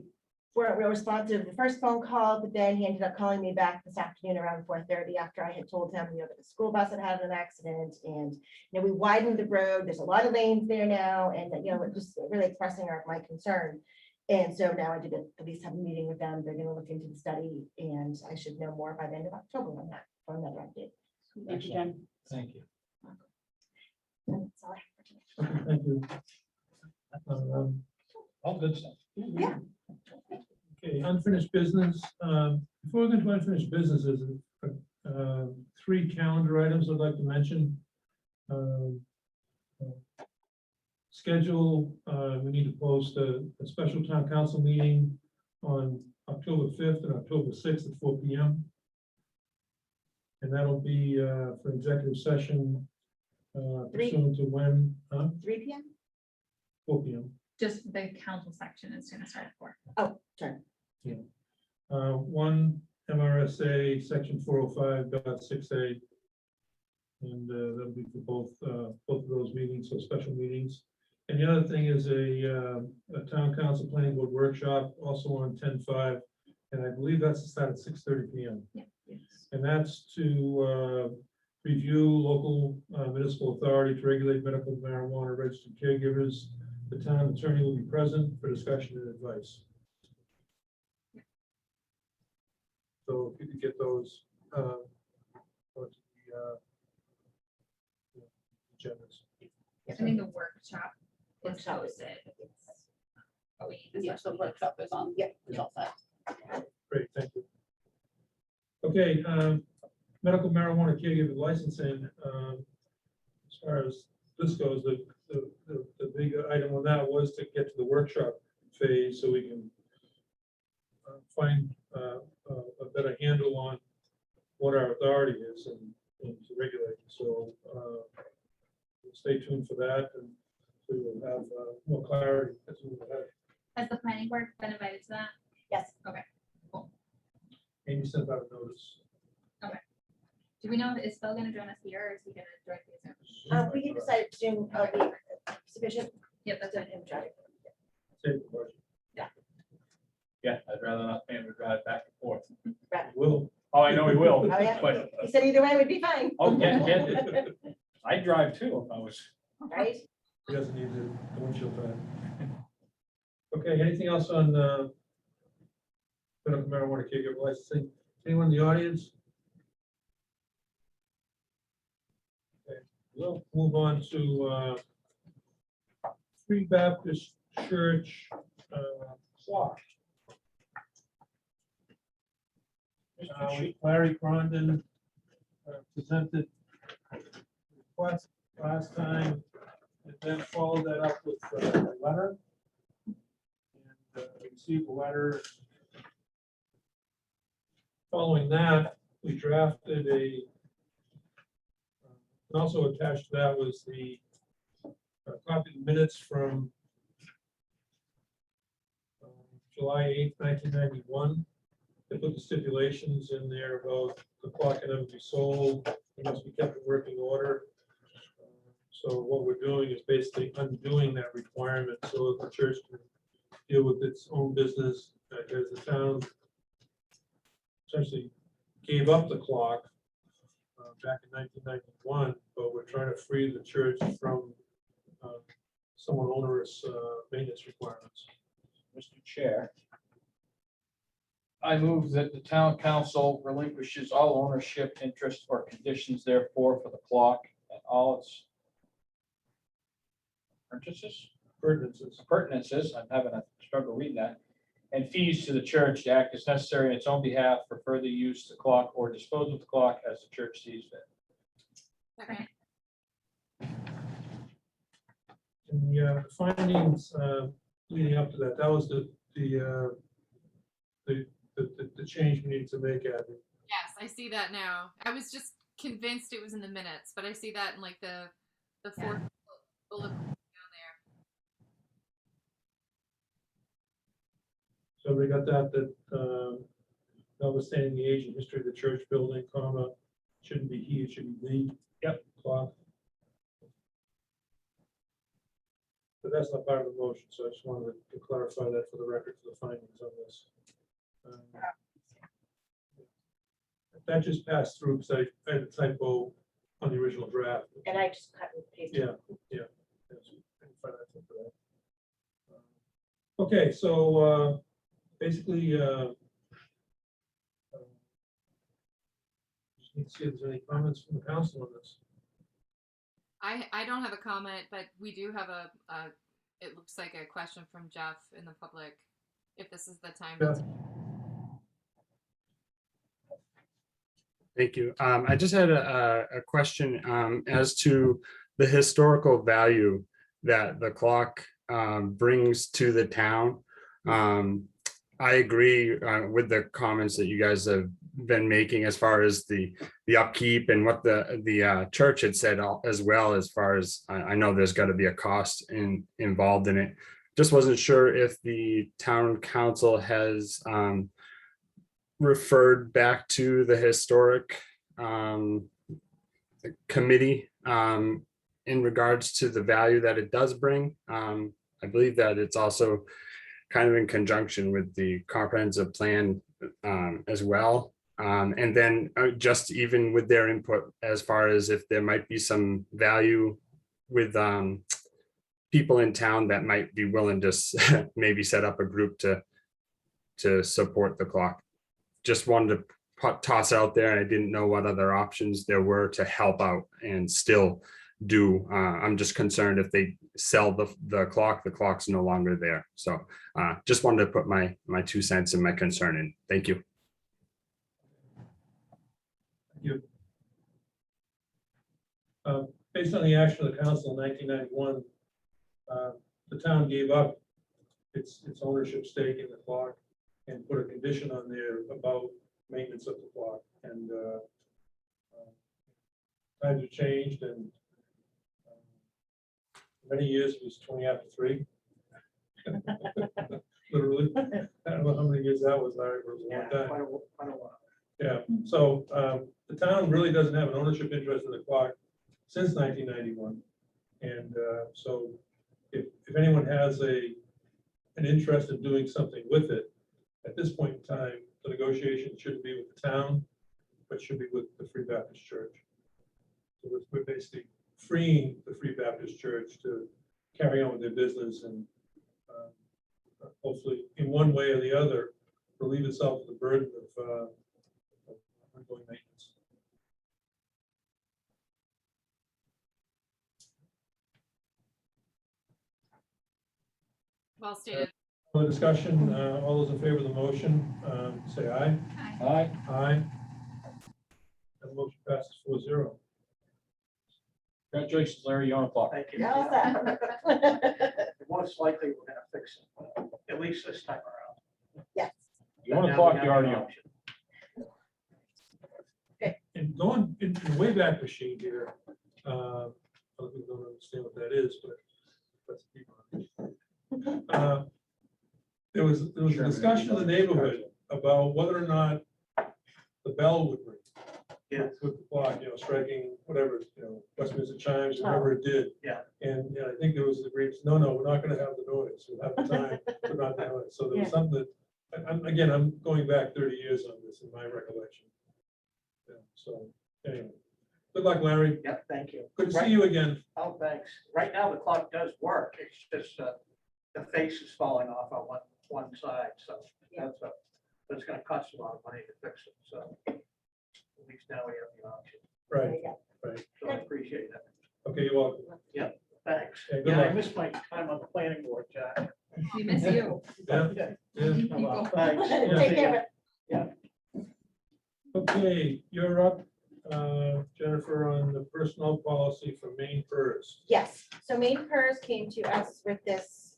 Speaker 13: weren't real responsive to the first phone call, but then he ended up calling me back this afternoon around 4:30 after I had told him, that the school bus had had an accident, and we widened the road. There's a lot of lanes there now, and we're just really expressing my concern. And so now I did at least have a meeting with them. They're gonna look into the study and I should know more by the end of October on that, for another update.
Speaker 16: Thank you, Jen.
Speaker 2: Thank you.
Speaker 13: And that's all I have for today.
Speaker 4: Okay, thank you.
Speaker 2: All good stuff.
Speaker 13: Yeah.
Speaker 4: Okay, unfinished business. Before we go into unfinished businesses, three calendar items I'd like to mention. Schedule, we need to post a special town council meeting on October 5th and October 6th at 4 p.m. And that'll be for executive session pursuant to when,
Speaker 13: 3 p.m.
Speaker 4: 4 p.m.
Speaker 1: Just the council section is gonna start at 4.
Speaker 13: Oh, sorry.
Speaker 4: One MRSA section 405.6A. And that'll be for both of those meetings, so special meetings. And the other thing is a town council planning board workshop also on 10/5. And I believe that's to start at 6:30 p.m.
Speaker 1: Yeah.
Speaker 4: And that's to review local municipal authority to regulate medical marijuana registered caregivers. The town attorney will be present for discussion and advice. So if you could get those onto the agendas.
Speaker 1: I think the workshop is
Speaker 13: Workshop is-
Speaker 1: posted. Oh, wait,
Speaker 16: And yes, the workshop is on.
Speaker 13: Yep.
Speaker 16: It's all set.
Speaker 4: Great, thank you. Okay, medical marijuana caregiver licensing. As far as this goes, the big item on that was to get to the workshop phase so we can find a better handle on what our authority is and to regulate. So stay tuned for that, and we will have more clarity as we move ahead.
Speaker 1: Has the planning board been invited to that?
Speaker 13: Yes.
Speaker 1: Okay, cool.
Speaker 4: Amy sent out a notice.
Speaker 1: Do we know if is Phil gonna join us here or is he gonna join via Zoom?
Speaker 13: We can decide Zoom will be sufficient.
Speaker 1: Yep, that's
Speaker 13: to
Speaker 1: it.
Speaker 13: him drive.
Speaker 4: Save the question.
Speaker 2: Yeah, I'd rather not pay him to drive back and forth.
Speaker 4: Will.
Speaker 2: Oh, I know he will.
Speaker 13: Oh, yeah.
Speaker 2: But,
Speaker 13: He said either way would be fine.
Speaker 2: oh, yeah, I'd drive too if I was.
Speaker 13: Right?
Speaker 4: He doesn't need the windshield time. Okay, anything else on medical marijuana caregiver licensing? Anyone in the audience? Okay, we'll move on to Free Baptist Church clock. Larry Grondin presented request last time, and then followed that up with a letter. And received a letter. Following that, we drafted and also attached to that was the copy of minutes from July 8th, 1991. They put the stipulations in there about the clock can never be sold, it must be kept in working order. So what we're doing is basically undoing that requirement so that the church can deal with its own business, because the town essentially gave up the clock back in 1991, but we're trying to free the church from somewhat onerous maintenance requirements.
Speaker 2: Mr. Chair, I move that the town council relinquishes all ownership, interest, or conditions therefore for the clock and all its appurtenances, I'm having a struggle reading that, and fees to the church to act as necessary in its own behalf for further use of the clock or dispose of the clock as the church sees fit.
Speaker 1: Second.
Speaker 4: And the findings leading up to that, that was the change we needed to make at it.
Speaker 6: Yes, I see that now. I was just convinced it was in the minutes, but I see that in like the fourth bullet down there.
Speaker 4: So we got that notwithstanding the age and history of the church building, comma, shouldn't be he, it should be the.
Speaker 2: Yep.
Speaker 4: Clock. But that's not part of the motion, so I just wanted to clarify that for the record for the findings on this. That just passed through because I had a typo on the original draft.
Speaker 13: And I just cut and pasted.
Speaker 4: Yeah. Yes, I can find that for that. Okay, so basically, just need to see if there's any comments from the council on this.
Speaker 6: I don't have a comment, but we do have it looks like a question from Jeff in the public, if this is the time.
Speaker 4: Yeah.
Speaker 17: Thank you. I just had a question as to the historical value that the clock brings to the town. I agree with the comments that you guys have been making as far as the upkeep and what the church had said as well, as far as I know there's got to be a cost involved in it. Just wasn't sure if the town council has referred back to the historic committee in regards to the value that it does bring. I believe that it's also kind of in conjunction with the comprehensive plan as well. And then just even with their input as far as if there might be some value with people in town that might be willing to maybe set up a group to support the clock. Just wanted to toss out there, and I didn't know what other options there were to help out and still do. I'm just concerned if they sell the clock's no longer there. So just wanted to put my 2 cents and my concern in. Thank you.
Speaker 4: Thank you. Based on the action of the council in 1991, the town gave up its ownership stake in the clock and put a condition on there about maintenance of the clock. And times have changed, and many years it was 20 after 3. Literally. I don't know how many years that was, Larry, but it was a long time.
Speaker 11: Quite a while.
Speaker 4: Yeah, so the town really doesn't have an ownership interest in the clock since 1991. And so if anyone has an interest in doing something with it, at this point in time, the negotiation shouldn't be with the town, but should be with the Free Baptist Church. So we're basically freeing the Free Baptist Church to carry on with their business and hopefully in one way or the other relieve itself of the burden of ongoing maintenance.
Speaker 6: Well stated.
Speaker 4: Further discussion, all those in favor of the motion, say aye.
Speaker 2: Aye.
Speaker 4: Aye. The motion passes 4-0.
Speaker 2: Congratulations, Larry, you're on the clock.
Speaker 11: Thank you.
Speaker 13: How's that?
Speaker 11: Most likely, we're gonna fix it, at least this time around.
Speaker 13: Yes.
Speaker 2: You're on the clock, you're already on.
Speaker 4: And going in the Wayback Machine here, other people don't understand what that is, but let's keep on. There was a discussion in the neighborhood about whether or not the bell would ring.
Speaker 11: Yeah.
Speaker 4: With the clock, striking whatever, Westminster chimes, whatever it did.
Speaker 11: Yeah.
Speaker 4: And I think there was the agreement, no, we're not gonna have the noise, we'll have the time, but not the noise. So there was something that, I'm going back 30 years on this in my recollection. Yeah, so anyway, good luck, Larry.
Speaker 11: Yep, thank you.
Speaker 4: Good to see you again.
Speaker 11: Oh, thanks. Right now, the clock does work. It's just the face is falling off on one side, so that's gonna cost a lot of money to fix it, so at least now we have the option.
Speaker 4: Right, right.
Speaker 11: So I appreciate that.
Speaker 4: Okay, you're welcome.
Speaker 11: Yep, thanks.
Speaker 4: Yeah, good
Speaker 11: Yeah, I
Speaker 4: luck.
Speaker 11: missed my time on the planning board, Jack.
Speaker 1: We miss you.
Speaker 4: Yeah,
Speaker 11: Okay.
Speaker 4: yeah.
Speaker 11: Oh, well, thanks.
Speaker 13: Take care of it.
Speaker 11: Yeah.
Speaker 4: Okay, you're up, Jennifer, on the personnel policy for Maine PERS.
Speaker 13: Yes, so Maine PERS came to us with this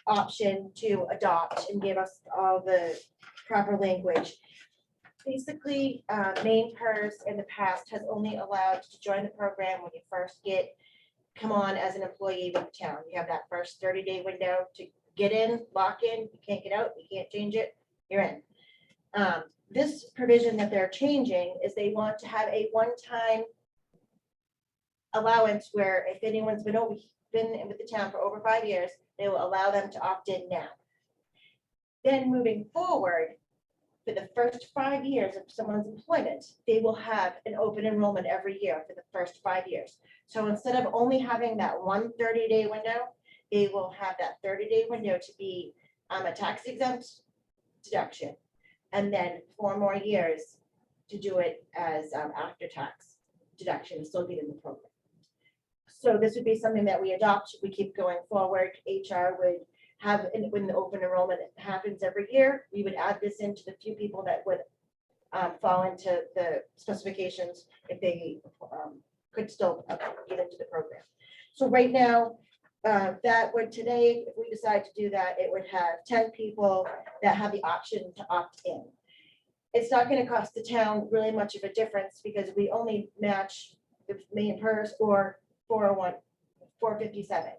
Speaker 13: option to adopt and give us all the proper language. Basically, Maine PERS in the past has only allowed to join the program when you first come on as an employee with the town. You have that first 30-day window to get in, lock in, you can't get out, you can't change it, you're in. This provision that they're changing is they want to have a one-time allowance where if anyone's been with the town for over 5 years, they will allow them to opt in now. Then moving forward, for the first 5 years of someone's employment, they will have an open enrollment every year for the first 5 years. So instead of only having that one 30-day window, it will have that 30-day window to be a tax exempt deduction. And then 4 more years to do it as after tax deduction, still be in the program. So this would be something that we adopt, we keep going forward. HR would have, when the open enrollment happens every year, we would add this into the few people that would fall into the specifications if they could still get into the program. So right now, that would today, if we decide to do that, it would have 10 people that have the option to opt in. It's not going to cost the town really much of a difference because we only match the main PERS or 401, 457.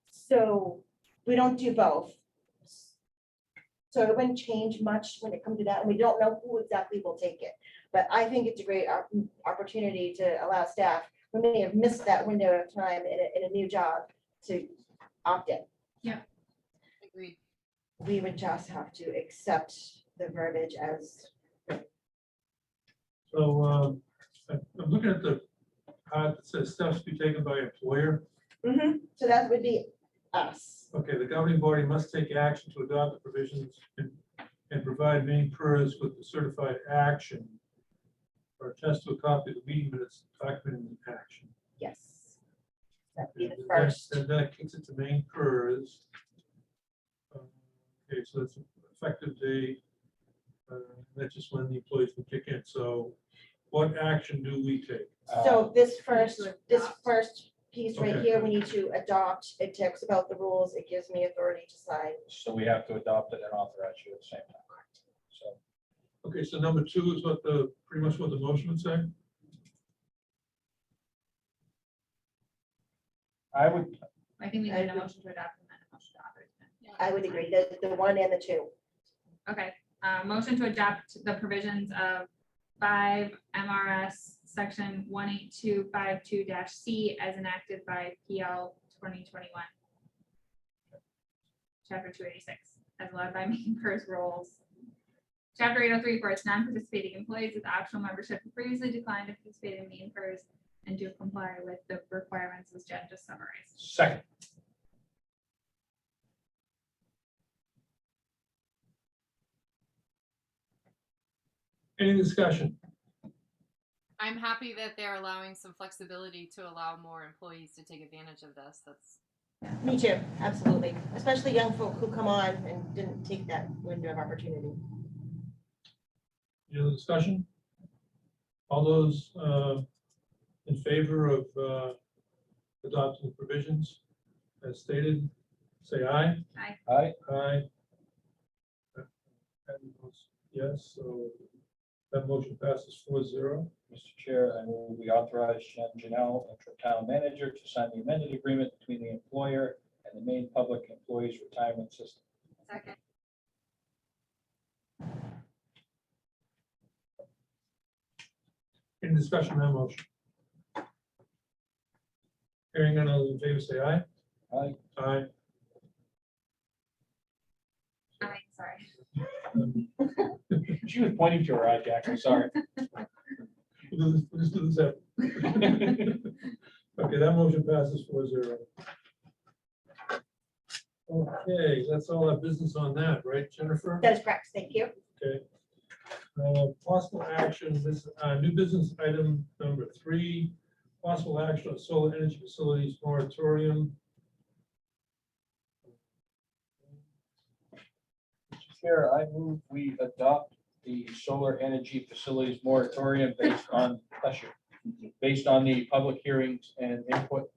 Speaker 13: So we don't do both. So it wouldn't change much when it comes to that. And we don't know who exactly will take it. But I think it's a great opportunity to allow staff who may have missed that window of time in a new job to opt in.
Speaker 6: Yeah. Agreed.
Speaker 13: We would just have to accept the verbiage as.
Speaker 4: So I'm looking at the part that says steps be taken by employer.
Speaker 13: So that would be us.
Speaker 4: Okay, the governing body must take action to adopt the provisions and provide main PERS with the certified action or attest to a copy of the meeting minutes documenting the action.
Speaker 13: Yes. That'd be the
Speaker 4: And
Speaker 13: first.
Speaker 4: then that kicks it to main PERS. Okay, so that's effective date. That's just when the employees will kick in. So what action do we take?
Speaker 13: So this first piece right
Speaker 4: Okay.
Speaker 13: here, we need to adopt. It talks about the rules. It gives me authority to sign.
Speaker 2: So we have to adopt it and authorize you at the same time. So
Speaker 4: Okay, so number 2 is what pretty much what the motion would say.
Speaker 2: I would,
Speaker 1: I think we need a motion to adopt and then a motion to authorize.
Speaker 13: I would agree, the 1 and the 2.
Speaker 1: Okay, motion to adopt the provisions of 5 MRS section 18252-C as enacted by PL 2021. Chapter 286, as allowed by main PERS rules. Chapter 803 for its non-participating employees with optional membership who previously declined to participate in main PERS and to comply with the requirements as Jen just summarized.
Speaker 2: second.
Speaker 4: Any discussion?
Speaker 6: I'm happy that they're allowing some flexibility to allow more employees to take advantage of this. That's
Speaker 13: Me too, absolutely. Especially young folk who come on and didn't take that window of opportunity.
Speaker 4: Any other discussion? All those in favor of adopting the provisions as stated, say aye.
Speaker 1: Aye.
Speaker 2: Aye.
Speaker 4: Aye. And votes yes, so that motion passes 4-0.
Speaker 2: Mr. Chair, I move we authorize Janelle, interim town manager, to sign the amended agreement between the employer and the main public employees retirement system.
Speaker 6: second.
Speaker 4: Any discussion on that motion? Hearing none, all those in favor say aye.
Speaker 2: Aye.
Speaker 4: Aye.
Speaker 1: Aye, sorry.
Speaker 2: She was pointing to her eye, Jack, I'm sorry.
Speaker 4: We'll just do this up. Okay, that motion passes 4-0. Okay, that's all our business on that, right, Jennifer?
Speaker 13: That is correct, thank you.
Speaker 4: Okay. Possible action, this new business item number 3, possible action on solar energy facilities moratorium.
Speaker 2: Mr. Chair, I move we adopt the solar energy facilities moratorium based on, bless you, based on the public hearings and input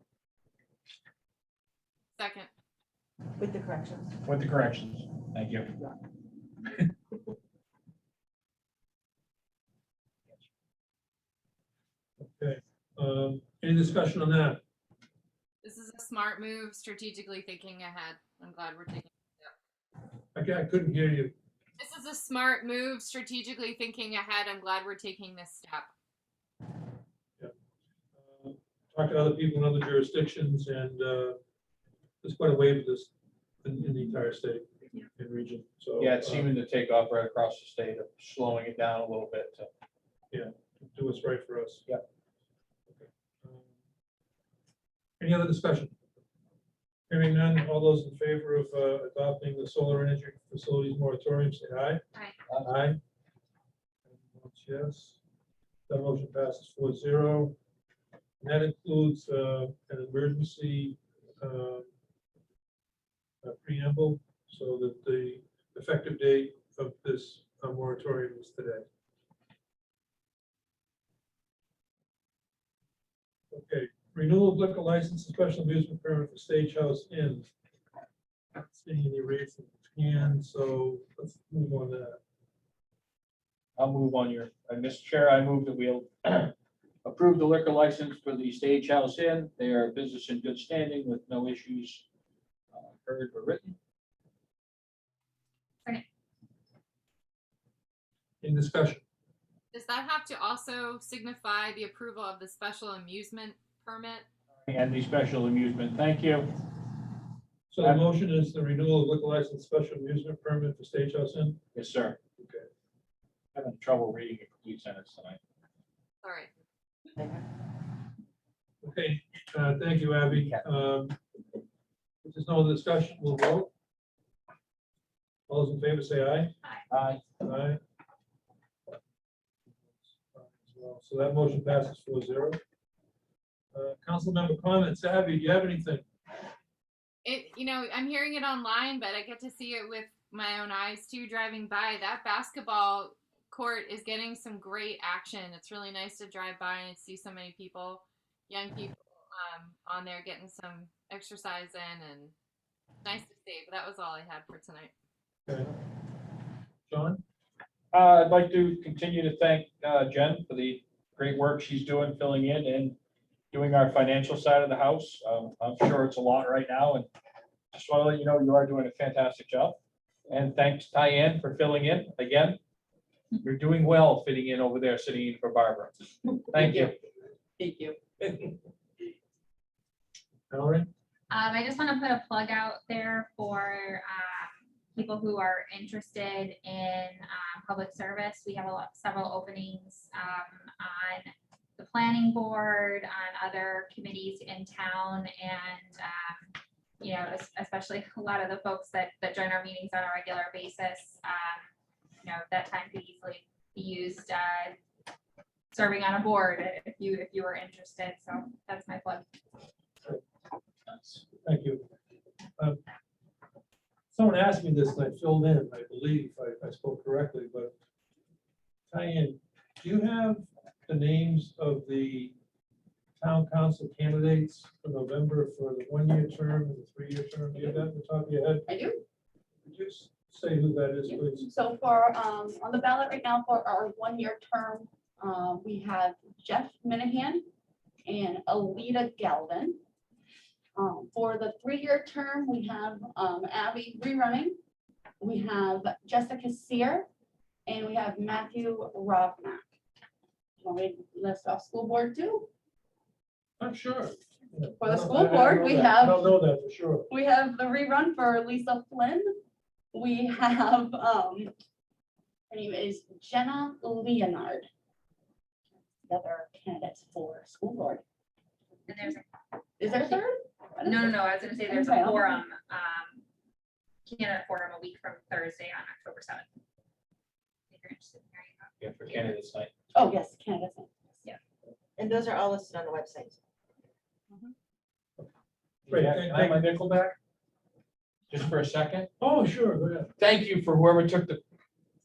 Speaker 6: Second.
Speaker 13: With the corrections.
Speaker 2: with the corrections. Thank you.
Speaker 4: Okay, any discussion on that?
Speaker 6: This is a smart move, strategically thinking ahead. I'm glad we're taking.
Speaker 4: I couldn't hear you.
Speaker 6: This is a smart move, strategically thinking ahead. I'm glad we're taking this step.
Speaker 4: Talk to other people in other jurisdictions, and there's quite a wave of this in the entire state and region. So
Speaker 2: Yeah, it's seeming to take off right across the state, of slowing it down a little bit.
Speaker 4: do what's right for us.
Speaker 2: Yep.
Speaker 4: Okay. Any other discussion? Hearing Hearing none, all those in favor of adopting the solar energy facilities moratorium, say aye.
Speaker 1: Aye.
Speaker 4: Aye. Votes yes. That motion passes 4-0. And that includes an emergency preamble, so that the effective date of this moratorium is today. Okay, renewal of liquor license and special amusement permit for Stagehouse Inn. Seeing any rates in hand, so let's move on to that.
Speaker 2: I'll move on your, Mr. Chair, I move that we'll approve the liquor license for the Stagehouse Inn. They are a business in good standing with no issues heard or written.
Speaker 4: In discussion.
Speaker 6: Does that have to also signify the approval of the special amusement permit?
Speaker 2: And the special amusement, thank you.
Speaker 4: So the motion is the renewal of liquor license special amusement permit for Stagehouse Inn?
Speaker 2: Yes, sir.
Speaker 4: Okay.
Speaker 2: Having trouble reading a complete sentence tonight.
Speaker 6: Sorry.
Speaker 4: Okay, thank you, Abby. If there's no other discussion, we'll vote. All those in favor say aye.
Speaker 2: Aye.
Speaker 4: Aye. So that motion passes 4-0. Council member comments. Abby, do you have anything?
Speaker 6: I'm hearing it online, but I get to see it with my own eyes too, driving by. That basketball court is getting some great action. It's really nice to drive by and see so many people, young people, on there getting some exercise in, and it's nice to see. But that was all I had for tonight.
Speaker 4: Okay. John?
Speaker 2: I'd like to continue to thank Jen for the great work she's doing, filling in and doing our financial side of the house. I'm sure it's a lot right now, and just want to let you know you are doing a fantastic job. And thanks, Diane, for filling in again. You're doing well fitting in over there, sitting in for Barbara. Thank you.
Speaker 16: Thank you.
Speaker 4: Valerie?
Speaker 1: I just want to put a plug out there for people who are interested in public service. We have several openings on the planning board, on other committees in town, and especially a lot of the folks that join our meetings on a regular basis. That time could easily be used serving on a board if you were interested. So that's my plug.
Speaker 4: Thank you. Someone asked me this and I filled in, I believe I spoke correctly, but Diane, do you have the names of the town council candidates for November for the 1-year term and the 3-year term? Do you have that at the top of your head?
Speaker 16: I do.
Speaker 4: Could you say who that is, please?
Speaker 16: So for, on the ballot right now for our 1-year term, we have Jeff Minahan and Alita Galvin. For the 3-year term, we have Abby rerunning. We have Jessica Sear, and we have Matthew Rovnak. Want me to list off school board too?
Speaker 4: I'm sure.
Speaker 16: For the school board, we have.
Speaker 4: I don't know that for sure.
Speaker 16: We have the rerun for Lisa Flynn. We have, her name is Jenna Leonard. The other candidates for school board.
Speaker 1: And there's
Speaker 16: Is there a third?
Speaker 1: no. I was going to say there's
Speaker 16: Okay.
Speaker 1: a forum, candidate forum a week from Thursday on October 7th. If you're interested in hearing about.
Speaker 2: Yeah, for candidates night.
Speaker 16: Oh, yes, candidates.
Speaker 1: Yeah.
Speaker 13: And those are all listed on the website.
Speaker 4: Great,
Speaker 2: Yeah,
Speaker 4: thank-
Speaker 2: can I have my nickel back? Just for a second?
Speaker 4: Oh, sure, go ahead.
Speaker 2: Thank you for whoever took the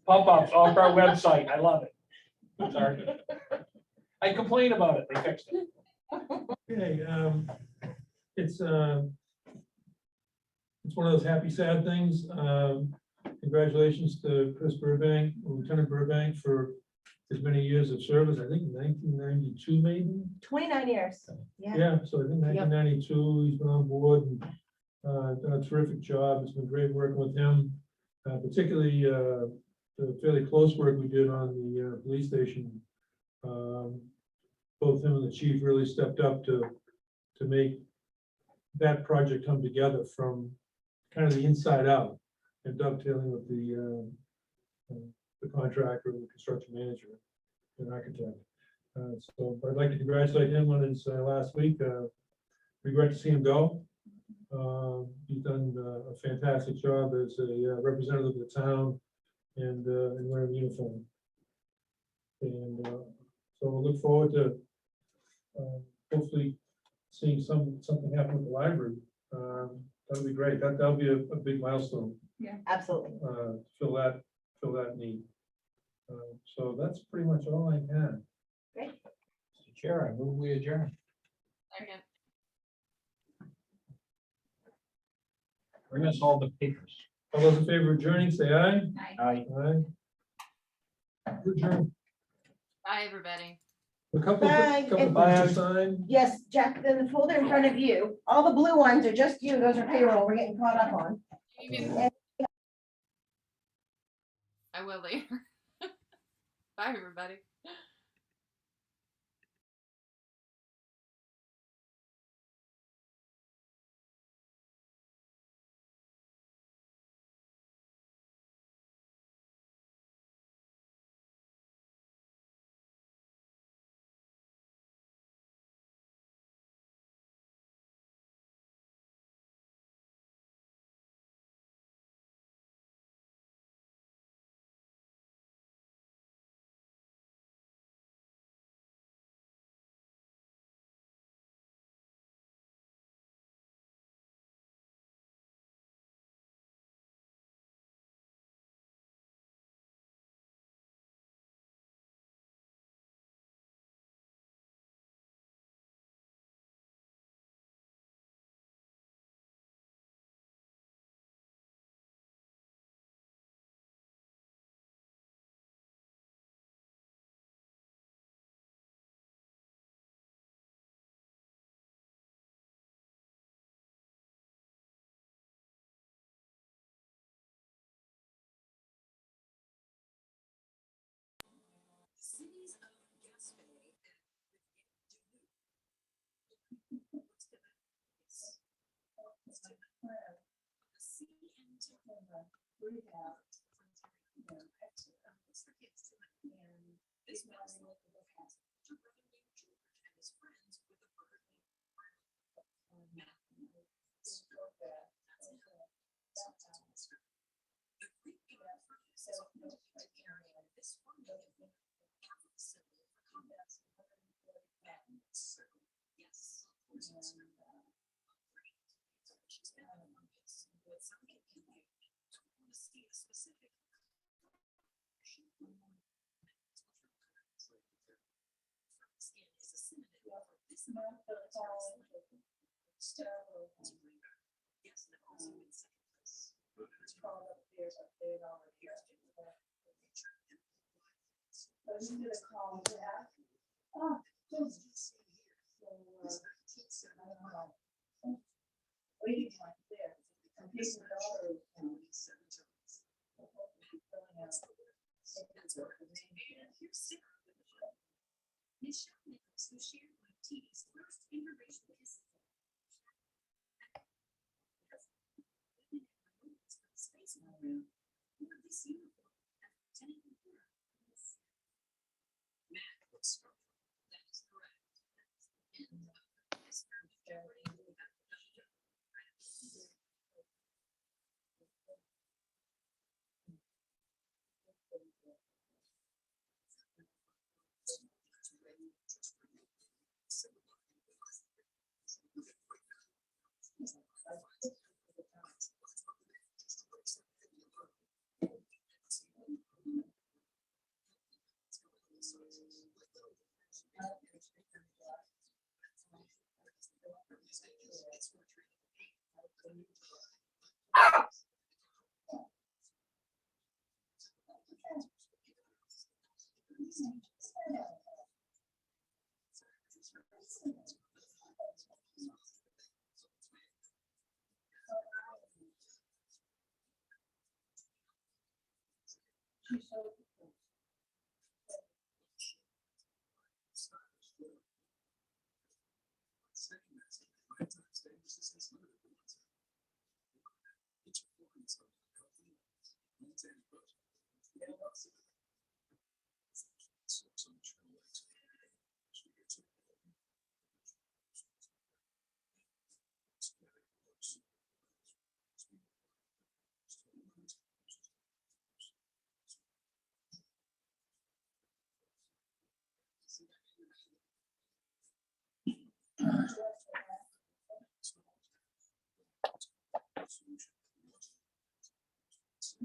Speaker 2: pop-ups off our website. I love it. Sorry. I complained about it. They fixed it.
Speaker 4: Okay, it's one of those happy, sad things. Congratulations to Chris Burbank, Lieutenant Burbank, for his many years of service. I think 1992, maybe.
Speaker 13: 29 years. Yeah.
Speaker 4: Yeah, so I think 1992, he's been on board and done a terrific job. It's been great working with him, particularly the fairly close work we did on the police station. Both him and the chief really stepped up to make that project come together from kind of the inside out and dovetailing with the contractor, the construction manager and architect. So I'd like to congratulate him on his last week. Regret to see him go. He's done a fantastic job as a representative of the town and wearing uniform. And so we'll look forward to hopefully seeing something happen with the library. That'll be great. That'll be a big milestone.
Speaker 13: Yeah, absolutely.
Speaker 4: Fill that need. So that's pretty much all I had.
Speaker 13: Great.
Speaker 2: Mr. Chair, I move we adjourn.
Speaker 6: Second.
Speaker 2: Bring us all the papers.
Speaker 4: All those in favor of adjourning, say aye.
Speaker 2: Aye.
Speaker 4: Aye. Adjourn.
Speaker 6: Bye, everybody.
Speaker 4: A couple
Speaker 13: Bye.
Speaker 4: of things to sign.
Speaker 13: Yes, Jack, then the folder in front of you, all the blue ones are just you, those are payroll, we're getting caught up on.
Speaker 6: I will later. Bye, everybody.
Speaker 7: Cities of Gaspé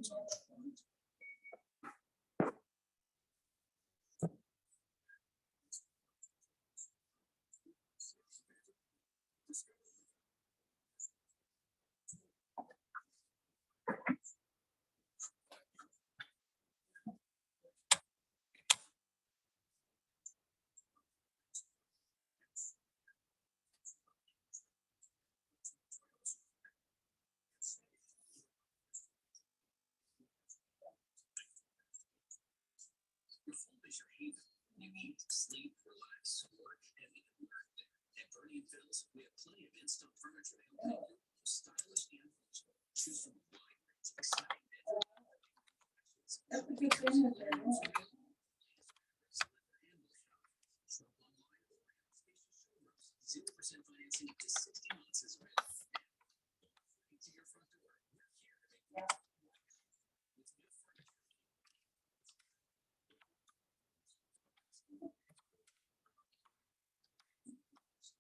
Speaker 7: Your home is your haven. You eat, sleep, relax, work, and even work there. At Bernie and Phil's, we have plenty of in-stock furniture to help make your home stylish and functional. Choose from a wide range of exciting beds. That would be good. 0% financing up to 60 months is ready. To your front door. We're here to make you. With new furniture.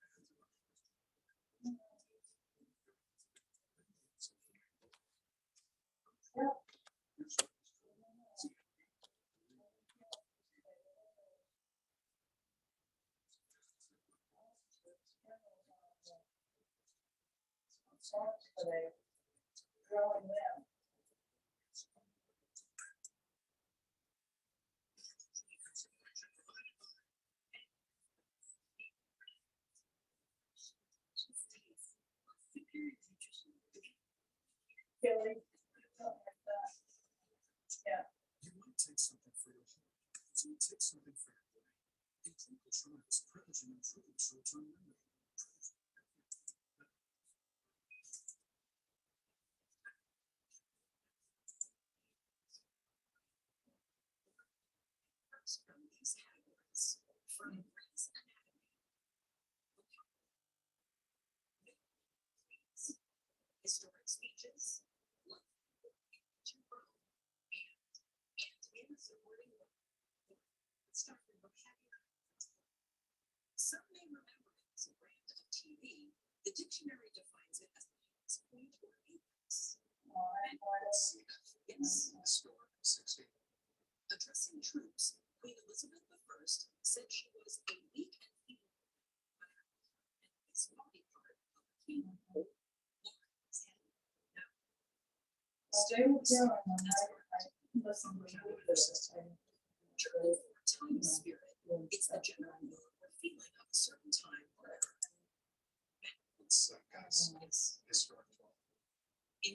Speaker 7: You might take something for your home. So you take something for your brain. In clinical trials, Prevagen improves short-term memory. From these categories, from Gray's Anatomy, historic speeches, life, to grow, and in a supporting way. Let's start with vocabulary. Some may remember it as a brand of TV. The dictionary defines it as the highest point or apex. Yes, historic 60. Addressing troops, Queen Elizabeth I said she was a weak and feeble woman, and this body part of the king. Time spirit. It's the general mood or feeling of a certain time or era. In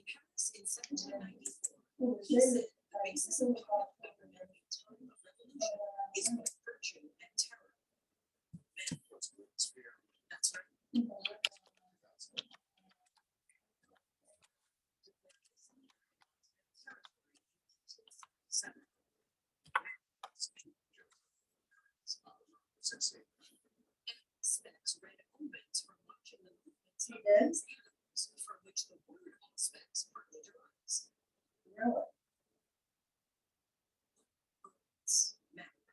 Speaker 7: Paris in 1794, he said the basis of public government in time of revolution is both virtue and terror. That's right. Specs read omens from watching the movements of these animals from which the word auspex partly derives. Really? Matter.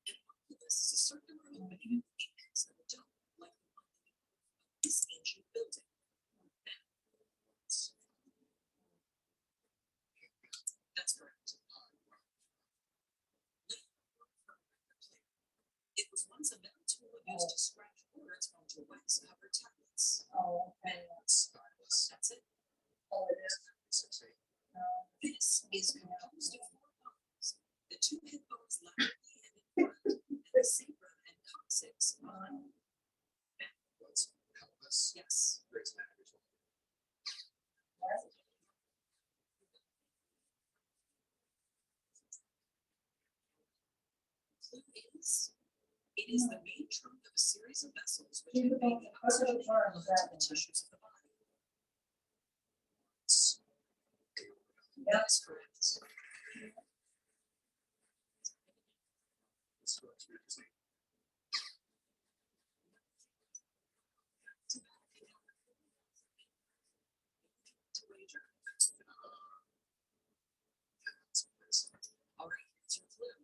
Speaker 7: And this is a circular opening of the apex of a dome, like the one in this ancient building. That's correct. It was once a metal tool used to scratch words onto wax-covered tablets. That's it. This is composed of 4 bones. The 2 head bones laterally and in front, and the sacrum and coccyx behind. Yes. It is the main trunk of a series of vessels which convey the oxygenated blood to the tissues of the body. That is correct. All right, here's your clue.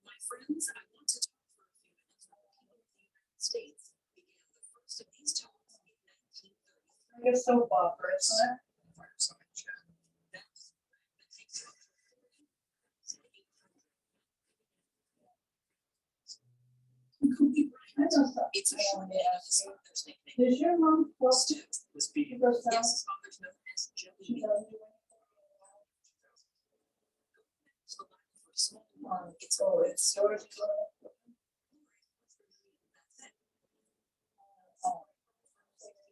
Speaker 7: My friends, I want to talk for a few minutes about the United States began the first of these talks in 1933.
Speaker 14: I guess soap opera, isn't it?
Speaker 7: Fireside chat. It's a short name. His mother's nickname.
Speaker 14: Does your mom?
Speaker 7: Stu was beaten.
Speaker 14: Goes down.
Speaker 7: Yes, his mother's known as Joey.
Speaker 14: She doesn't do
Speaker 7: It's a lot for small. It's